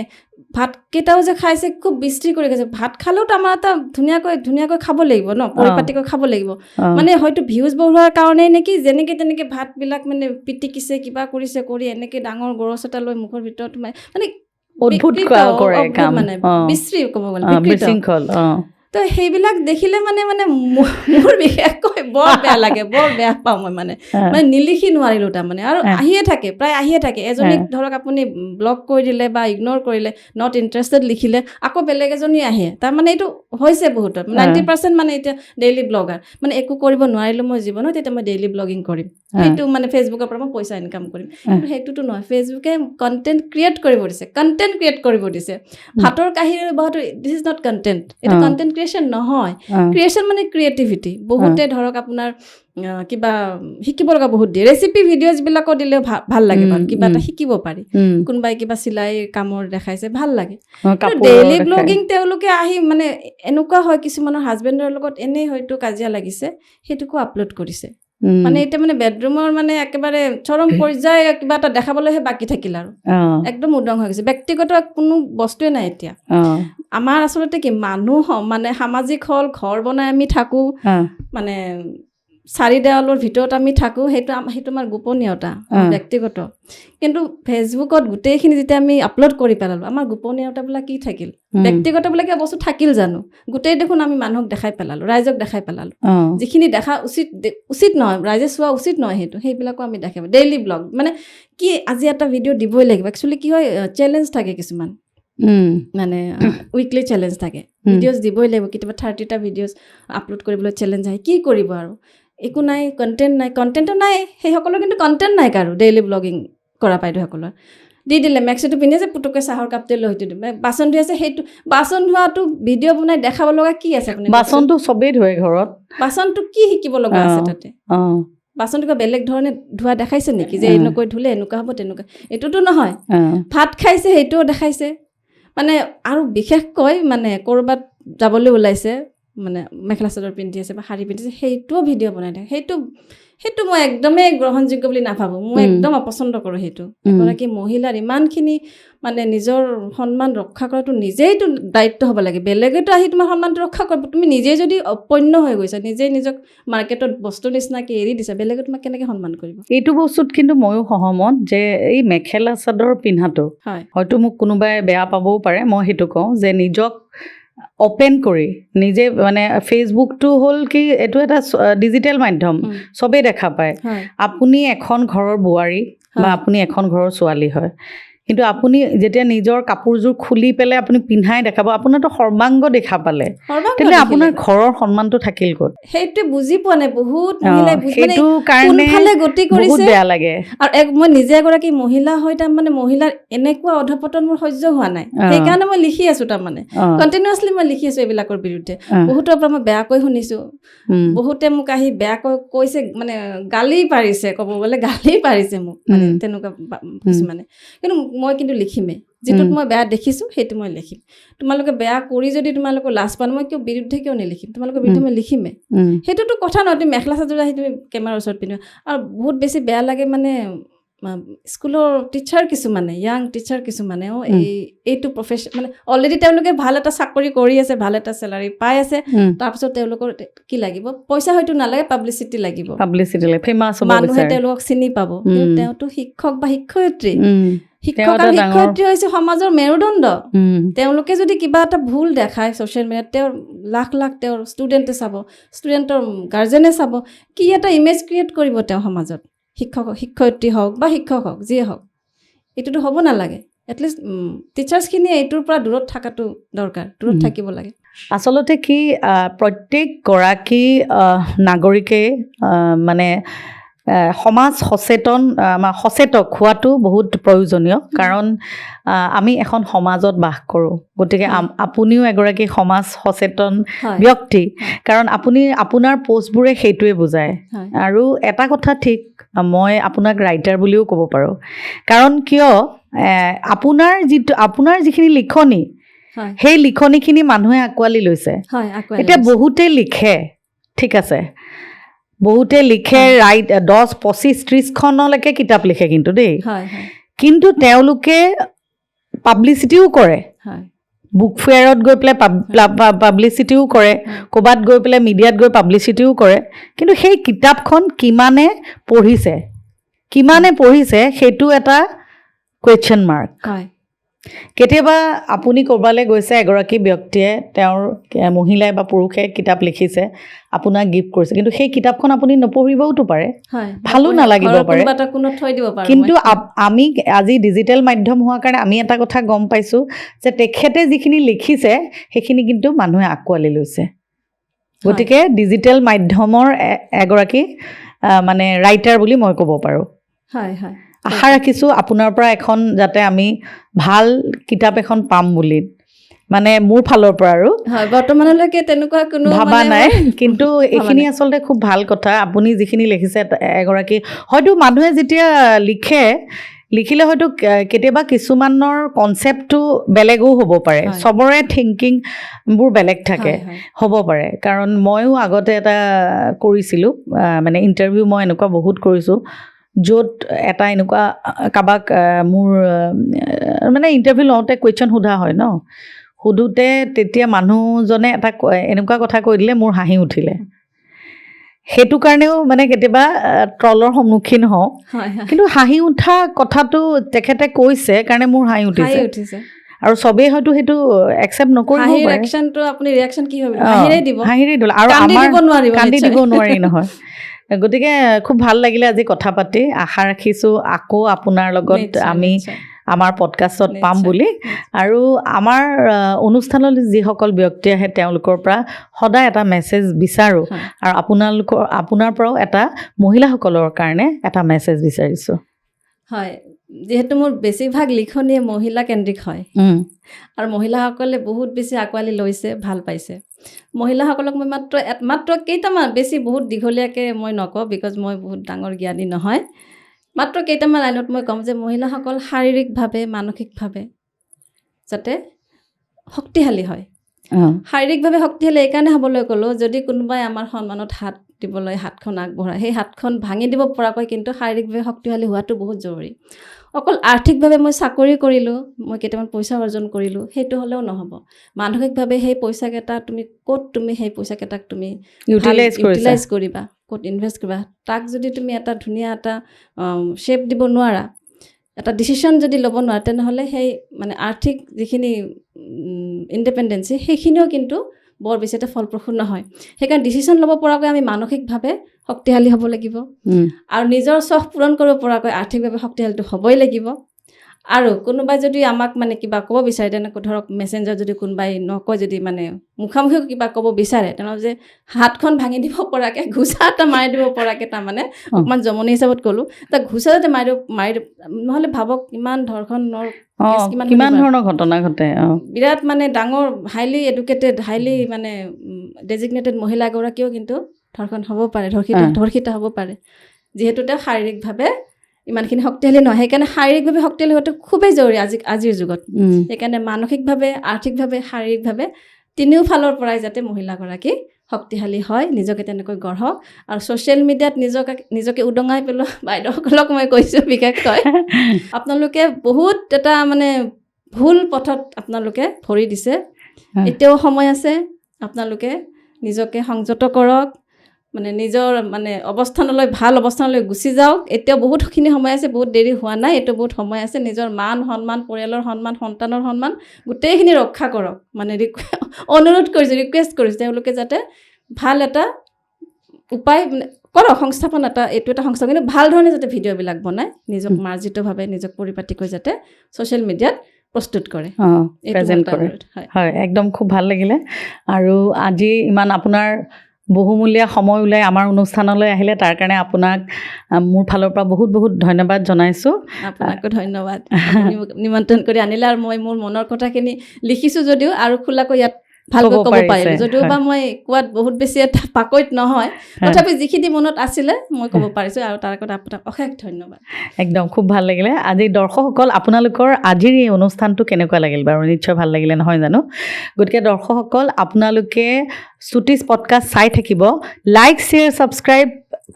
S1: ভাতকেইটাও যে খাইছে খুব বিস্ত্ৰী কৰি খাইছে ভাত খালেওতো আমাৰ এটা ধুনীয়াকৈ খাব লাগিব ন পৰিপাটিকৈ খাব লাগিব মানে হয়তো ভিউজ বঢ়োৱাৰ কাৰণেই নেকি যেনেকৈ তেনেকৈ ভাতবিলাক মানে পিটিকিছে কিবা কৰিছে কৰি এনেকৈ ডাঙৰ গৰচ এটা লৈ মুখৰ ভিতৰত মানে
S2: অদ্ভুত কৰে কাম
S1: মানে বিস্ত্ৰী ক'ব গ'লে
S2: বিশৃংখল
S1: তো সেইবিলাক দেখিলে মানে মোৰ বিশেষকৈ বৰ বেয়া লাগে বৰ বেয়া পাওঁ মই মানে নিলিখি নোৱাৰিলোঁ তাৰমানে আৰু প্ৰায় আহিয়ে থাকে এজনীক ধৰক আপুনি ব্লক কৰি দিলে বা ইগন'ৰ কৰিলে নট ইণ্টাৰেষ্টেড লিখিলে আকৌ বেলেগ এজনী আহে তাৰমানে এইটো হৈছে বহুতত 90% মানে এতিয়া ডেইলি ব্লগাৰ মানে একো কৰিব নোৱাৰিলোঁ মই জীৱনত তেতিয়া মই ডেইলি ব্লগিং কৰিম সেইটো মানে ফেচবুকৰ পৰা মই পইচা ইনকাম কৰিম কিন্তু সেইটোতো নহয় ফেচবুকে কণ্টেণ্ট ক্ৰিয়েট কৰিব দিছে ভাতৰ কাহিনী বহুতো দিছ ইজ নট কণ্টেণ্ট এইটো কণ্টেণ্ট ক্ৰিয়েশ্যন নহয় ক্ৰিয়েশ্যন মানে ক্ৰিয়েটিভিটি বহুতে ধৰক আপোনাৰ কিবা শিকিব লগা বহুত দিয়ে ৰেচিপি ভিডিঅ'জবিলাকো দিলেও ভাল লাগে বাৰু কিবা এটা শিকিব পাৰি কোনোবাই কিবা চিলাই কামৰ দেখাইছে ভাল লাগে ডেইলি ব্লগিং তেওঁলোকে আহি মানে এনেকুৱা হয় কিছুমানৰ হাজবেণ্ডৰ লগত এনেই হয়তো কাজিয়া লাগিছে সেইটোকো আপলোড কৰিছে মানে এতিয়া মানে বেডৰুমৰ মানে একেবাৰে চৰম পৰ্যায় কিবা এটা দেখাবলৈহে বাকী থাকিল আৰু একদম উদং হৈ গৈছে ব্যক্তিগত কোনো বস্তুৱে নাই এতিয়া আমাৰ আচলতে কি মানুহ মানে সামাজিক হ'ল ঘৰ বনাই আমি থাকোঁ মানে চাৰি দেৱালৰ ভিতৰত আমি থাকোঁ সেইটো আমাৰ গোপনীয়তা ব্যক্তিগত কিন্তু ফেচবুকত গোটেইখিনি যেতিয়া আমি আপলোড কৰি পেলালোঁ আমাৰ গোপনীয়তাবিলাক কি থাকিল ব্যক্তিগতবিলাক বস্তু থাকিল জানো গোটেই দেখোন আমি মানুহক দেখাই পেলালোঁ ৰাইজক দেখাই পেলালোঁ যিখিনি দেখা উচিত নহয় ৰাইজে চোৱা উচিত নহয় সেইবিলাকো আমি দেখাব ডেইলি ব্লগ মানে কি আজি এটা ভিডিঅ' দিবই লাগিব একচুৱেলি কি হয় চেলেঞ্জ থাকে কিছুমান মানে উইকলি চেলেঞ্জ থাকে ভিডিঅ'জ দিবই লাগিব কেতিয়াবা 30টা ভিডিঅ'জ আপলোড কৰিবলৈ চেলেঞ্জ আহে কি কৰিব আৰু একো নাই কণ্টেণ্টো নাই সেইসকলৰ কিন্তু কণ্টেণ্ট নাই কাৰো ডেইলি ব্লগিং কৰা বাইদেউসকলৰ দি দিলে মেক্সিটো পিন্ধি আছে পুটুকৈ চাহৰ কাপটো লৈ হয়তো দিম বাচন ধুই আছে সেইটো বাচন ধোৱাটো ভিডিঅ' বনাই দেখাব লগা কি আছে আপুনি
S2: বাচনটো চবেই ধুৱে ঘৰত বাচনটো
S1: কি শিকিব লগা আছে তাতে বাচনটো বেলেগ ধৰণে ধোৱা দেখাইছে নেকি যে এনেকৈ ধুলে এনেকুৱা হ'ব তেনেকুৱা এইটোতো নহয় ভাত খাইছে সেইটোও দেখাইছে মানে আৰু বিশেষকৈ মানে ক'ৰবাত যাবলৈ ওলাইছে মানে মেখেলা চাদৰ পিন্ধি আছে বা শাৰী পিন্ধিছে সেইটোও ভিডিঅ' বনাই থাকে সেইটো মই একদমেই গ্ৰহণযোগ্য বুলি নাভাবোঁ মই একদম অপচন্দ কৰোঁ সেইটো এগৰাকী মহিলাৰ ইমানখিনি মানে নিজৰ সন্মান ৰক্ষা কৰাটো নিজেইতো দায়িত্ব হ'ব লাগে বেলেগেতো আহি তোমাৰ সন্মানটো ৰক্ষা কৰিব তুমি নিজেই যদি অপন্য হৈ গৈছা নিজেই নিজক মাৰ্কেটত বস্তু নিচিনাকৈ এৰি দিছা বেলেগে তোমাক কেনেকৈ সন্মান কৰিব
S2: এইটো বস্তুত কিন্তু ময়ো সহমত যে এই মেখেলা চাদৰ পিন্ধাটো হয়তো মোক কোনোবাই বেয়া পাবও পাৰে মই সেইটো কওঁ যে নিজক অপেন কৰি নিজে মানে ফেচবুকটো হ'ল কি এইটো এটা ডিজিটেল মাধ্যম চবেই দেখা পায় আপুনি এখন ঘৰৰ বোৱাৰী বা আপুনি এখন ঘৰৰ ছোৱালী হয় কিন্তু আপুনি যেতিয়া নিজৰ কাপোৰযোৰ খুলি পেলাই আপুনি পিন্ধাই দেখাব আপোনাৰতো সৰ্বাংগ দেখা পালে তেতিয়াহ'লে আপোনাৰ ঘৰৰ সন্মানটো থাকিল ক'ত
S1: সেইটোৱে বুজি পোৱা নাই বহুত মহিলাই
S2: সেইটো কাৰণে
S1: গতি কৰিছে
S2: বহুত বেয়া লাগে
S1: আৰু মই নিজে এগৰাকী মহিলা হৈ তাৰমানে মহিলাৰ এনেকুৱা অধপতন মোৰ সহ্য হোৱা নাই সেইকাৰণে মই লিখি আছোঁ তাৰমানে কণ্টিনিউৱাছলি মই লিখি আছোঁ এইবিলাকৰ বিৰুদ্ধে বহুতৰ পৰা মই বেয়াকৈ শুনিছোঁ বহুতে মোক আহি বেয়াকৈ কৈছে মানে গালি পাৰিছে ক'ব গ'লে গালি পাৰিছে মোক মানে তেনেকুৱা কিছুমানে কিন্তু মই কিন্তু লিখিমেই যিটোত মই বেয়া দেখিছোঁ সেইটো মই লিখিম তোমালোকে বেয়া কৰি যদি তোমালোকৰ লাজ পান মই বিৰুদ্ধে কিয় নিলিখিম তোমালোকৰ বিৰুদ্ধে মই লিখিমেই সেইটোতো কথা নহয় তুমি মেখেলা চাদৰ আহি তুমি কেমেৰাৰ ওচৰত পিন্ধিবা আৰু বহুত বেছি বেয়া লাগে মানে স্কুলৰ টিচাৰ কিছুমানে য়াং টিচাৰ কিছুমানে এইটো প্ৰফেশ্যন মানে অলৰেডি তেওঁলোকে ভাল এটা চাকৰি কৰি আছে ভাল এটা চেলাৰী পাই আছে তাৰপিছত তেওঁলোকৰ কি লাগিব পইচা হয়তো নালাগে পাব্লিচিটি লাগিব
S2: ফেমাছ হ'ব
S1: মানুহে তেওঁলোকক চিনি পাব কিন্তু তেওঁতো শিক্ষক বা শিক্ষয়িত্ৰী শিক্ষক আৰু শিক্ষয়িত্ৰী হৈছে সমাজৰ মেৰুদণ্ড তেওঁলোকে যদি কিবা এটা ভুল দেখায় ছ'চিয়েল মিডিয়াত তেওঁৰ লাখ তেওঁৰ ষ্টুডেণ্টে চাব ষ্টুডেণ্টৰ গাৰ্জেনে চাব কি এটা ইমেজ ক্ৰিয়েট কৰিব তেওঁ সমাজত শিক্ষয়িত্ৰী হওক বা শিক্ষক হওক যিয়ে হওক এইটোতো হ'ব নালাগে এটলিষ্ট টিচাৰ্ছখিনিয়ে এইটোৰ পৰা দূৰত থকাটো দৰকাৰ দূৰত থাকিব লাগে
S2: আচলতে কি প্ৰত্যেকগৰাকী নাগৰিকে মানে সমাজ সচেতক হোৱাটো বহুত প্ৰয়োজনীয় কাৰণ আমি এখন সমাজত বাস কৰোঁ গতিকে আপুনিও এগৰাকী সমাজ সচেতন ব্যক্তি কাৰণ আপুনি আপোনাৰ পোষ্টবোৰে সেইটোৱে বুজায় আৰু এটা কথা ঠিক মই আপোনাক ৰাইটাৰ বুলিও ক'ব পাৰোঁ কাৰণ কিয় আপোনাৰ যিখিনি লিখনি সেই লিখনিখিনি মানুহে আঁকোৱালি লৈছে এতিয়া বহুতে লিখে ঠিক আছে বহুতে লিখে 10-25-30খনলৈকে কিতাপ লিখে কিন্তু দেই কিন্তু তেওঁলোকে পাব্লিচিটিও কৰে বুক ফেয়াৰত গৈ পেলাই পাব্লিচিটিও কৰে ক'ৰবাত গৈ পেলাই মিডিয়াত গৈ পাব্লিচিটিও কৰে কিন্তু সেই কিতাপখন কিমানে পঢ়িছে সেইটো এটা কুৱেশ্যন মাৰ্ক কেতিয়াবা আপুনি ক'ৰবালৈ গৈছে এগৰাকী ব্যক্তিয়ে তেওঁৰ মহিলাই বা পুৰুষে কিতাপ লিখিছে আপোনাক গিফ্ট কৰিছে কিন্তু সেই কিতাপখন আপুনি নপঢ়িবওতো পাৰে ভালো নালাগিব পাৰে কিন্তু আমি আজি ডিজিটেল মাধ্যম হোৱাৰ কাৰণে আমি এটা কথা গম পাইছোঁ যে তেখেতে যিখিনি লিখিছে সেইখিনি কিন্তু মানুহে আঁকোৱালি লৈছে গতিকে ডিজিটেল মাধ্যমৰ এগৰাকী মানে ৰাইটাৰ বুলি মই ক'ব পাৰোঁ আশা ৰাখিছোঁ আপোনাৰ পৰা এখন যাতে আমি ভাল কিতাপ এখন পাম বুলি মানে মোৰ ফালৰ পৰা আৰু
S1: বৰ্তমানলৈকে তেনেকুৱা কোনো
S2: ভাবা নাই কিন্তু এইখিনি আচলতে খুব ভাল কথা আপুনি যিখিনি লিখিছে এগৰাকী হয়তো মানুহে যেতিয়া লিখিলে হয়তো কেতিয়াবা কিছুমানৰ কনচেপ্টটো বেলেগো হ'ব পাৰে চবৰে থিংকিংবোৰ বেলেগ থাকে হ'ব পাৰে কাৰণ ময়ো আগতে এটা কৰিছিলোঁ মানে ইণ্টাৰভিউ মই এনেকুৱা বহুত কৰিছোঁ য'ত এটা এনেকুৱা কাৰোবাক মোৰ মানে ইণ্টাৰভিউ লওঁতে কুৱেশ্যন সোধা হয় ন সোধোতে তেতিয়া মানুহজনে এটা এনেকুৱা কথা কৈ দিলে মোৰ হাঁহি উঠিলে সেইটো কাৰণেও মানে কেতিয়াবা ট্ৰলৰ সন্মুখীন হওঁ কিন্তু হাঁহি উঠা কথাটো তেখেতে কৈছে কাৰণে মোৰ হাঁহি উঠিছে আৰু চবেই হয়তো সেইটো একচেপ্ট নকৰিব পাৰে হাঁহিৰে দিলে আৰু কান্দি দিব নোৱাৰি নহয় গতিকে খুব ভাল লাগিলে আজি কথা পাতি আশা ৰাখিছোঁ আকৌ আপোনাৰ লগত আমি আমাৰ পডকাষ্টত পাম বুলি আৰু আমাৰ অনুষ্ঠানলৈ যিসকল ব্যক্তি আহে তেওঁলোকৰ পৰা সদায় এটা মেছেজ বিচাৰোঁ আৰু আপোনাৰ পৰাও এটা মহিলাসকলৰ কাৰণে এটা মেছেজ বিচাৰিছোঁ
S1: হয় যিহেতু মোৰ বেছিভাগ লিখনিয়ে মহিলা কেন্দ্ৰিক হয় আৰু মহিলাসকলে বহুত বেছি আঁকোৱালি লৈছে ভাল পাইছে মহিলাসকলক মই মাত্ৰ কেইটামান বেছি বহুত দীঘলীয়াকৈ মই নকওঁ বিকজ মই বহুত ডাঙৰ জ্ঞানী নহয় মাত্ৰ কেইটামান লাইনত মই ক'ম যে মহিলাসকল শাৰীৰিকভাৱে মানসিকভাৱে যাতে শক্তিশালী হয় শাৰীৰিকভাৱে শক্তিশালী এইকাৰণে হ'বলৈ ক'লোঁ যদি কোনোবাই আমাৰ সন্মানত হাত দিবলৈ হাতখন আগবঢ়ায় সেই হাতখন ভাঙি দিব পৰাকৈ কিন্তু শাৰীৰিকভাৱে শক্তিশালী হোৱাটো বহুত জৰুৰী অকল আৰ্থিকভাৱে মই চাকৰি কৰিলোঁ মই কেইটামান পইচা অৰ্জন কৰিলোঁ সেইটো হ'লেও নহ'ব মানসিকভাৱে সেই পইচাকেইটা তুমি সেই পইচাকেইটাক তুমি ইউটিলাইজ কৰিবা ক'ত ইনভেষ্ট কৰিবা তাক যদি তুমি এটা ধুনীয়া এটা শ্বেপ দিব নোৱাৰা এটা ডিচিশ্যন যদি ল'ব নোৱাৰা তেনেহ'লে সেই মানে আৰ্থিক যিখিনি ইণ্ডিপেণ্ডেঞ্চি সেইখিনিও কিন্তু বৰ বেছি এটা ফলপ্ৰসূ নহয় সেইকাৰণে ডিচিশ্যন ল'ব পৰাকৈ আমি মানসিকভাৱে শক্তিশালী হ'ব লাগিব আৰু নিজৰ চখ পূৰণ কৰিব পৰাকৈ আৰ্থিকভাৱে শক্তিশালীটো হ'বই লাগিব আৰু কোনোবাই যদি আমাক মানে কিবা ক'ব বিচাৰে তেনেকৈ ধৰক মেছেঞ্জাৰ যদি কোনোবাই নকয় যদি মানে মুখামুখি কিবা ক'ব বিচাৰে তেনেহ'লে যে হাতখন ভাঙি দিব পৰাকৈ ঘোচা এটা মাৰি দিব পৰাকৈ তাৰমানে অকণমান জমনি হিচাপত ক'লোঁ তাক ঘোচা যাতে মাৰি নহ'লে ভাবক কিমান ধৰ্ষণৰ
S2: কিমান ধৰণৰ ঘটনা ঘটে
S1: বিৰাট মানে ডাঙৰ হাইলি এডুকেটেড হাইলি মানে ডেজিগনেটেড মহিলা এগৰাকীও কিন্তু ধৰ্ষণ হ'ব পাৰে ধৰ্ষিত হ'ব পাৰে যিহেতু তেওঁ শাৰীৰিকভাৱে ইমানখিনি শক্তিশালী নহয় সেইকাৰণে শাৰীৰিকভাৱে শক্তিশালী হোৱাটো খুবেই জৰুৰী আজিৰ যুগত সেইকাৰণে মানসিকভাৱে আৰ্থিকভাৱে শাৰীৰিকভাৱে তিনিওফালৰ পৰাই যাতে মহিলাগৰাকী শক্তিশালী হয় নিজকে তেনেকৈ গঢ়ক আৰু ছ'চিয়েল মিডিয়াত নিজকে উদঙাই পেলোৱা বাইদেউসকলক মই কৈছোঁ বিশেষকৈ আপোনালোকে বহুত এটা মানে ভুল পথত আপোনালোকে ভৰি দিছে এতিয়াও সময় আছে আপোনালোকে নিজকে সংযত কৰক মানে নিজৰ মানে ভাল অৱস্থানলৈ গুচি যাওক এতিয়াও বহুতখিনি সময় আছে বহুত দেৰি হোৱা নাই এইটো বহুত সময় আছে নিজৰ মান সন্মান পৰিয়ালৰ সন্মান সন্তানৰ সন্মান গোটেইখিনি ৰক্ষা কৰক মানে অনুৰোধ কৰিছোঁ ৰিকুৱেষ্ট কৰিছোঁ তেওঁলোকে যাতে ভাল এটা উপায় কৰক সংস্থাপন এইটো এটা সংস্থাপন, কিন্তু ভাল ধৰণে যাতে ভিডিঅ'বিলাক বনায়, নিজক মাৰ্জিতভাৱে নিজক পৰিপাটিকৈ যাতে ছ'চিয়েল মিডিয়াত প্ৰস্তুত কৰে,
S2: প্ৰেজেণ্ট কৰে। হয়, একদম খুব ভাল লাগিলে। আৰু আজি ইমান আপোনাৰ বহুমূলীয়া সময় ওলাই আমাৰ অনুষ্ঠানলৈ আহিলে, তাৰ কাৰণে আপোনাক মোৰ ফালৰ পৰা বহুত বহুত ধন্যবাদ জনাইছোঁ।
S1: আপোনাকো ধন্যবাদ, আপুনি মোক নিমন্ত্ৰণ কৰি আনিলে, আৰু মই মোৰ মনৰ কথাখিনি লিখিছোঁ যদিও আৰু খোলাকৈ ইয়াত ভালকৈ ক'ব পাৰিলোঁ, যদিও বা মই কোৱাত বহুত বেছি এটা পাকৈত নহয়, তথাপি যিখিনি মনত আছিলে মই ক'ব পাৰিছোঁ, আৰু তাৰ আগত আপোনাক অশেষ ধন্যবাদ।
S2: একদম খুব ভাল লাগিলে। আজি দৰ্শকসকল, আপোনালোকৰ আজিৰ এই অনুষ্ঠানটো কেনেকুৱা লাগিল বাৰু? নিশ্চয় ভাল লাগিলে নহয় জানো? গতিকে দৰ্শকসকল, আপোনালোকে শ্ৰুতিছ পডকাষ্ট চাই থাকিব, লাইক শ্বেয়াৰ ছাবস্ক্ৰাইব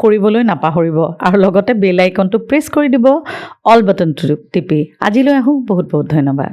S2: কৰিবলৈ নাপাহৰিব, আৰু লগতে বেল আইকনটো প্ৰেছ কৰি দিব, অল বাটনটো টিপি। আজিলৈ আহোঁ, বহুত বহুত ধন্যবাদ।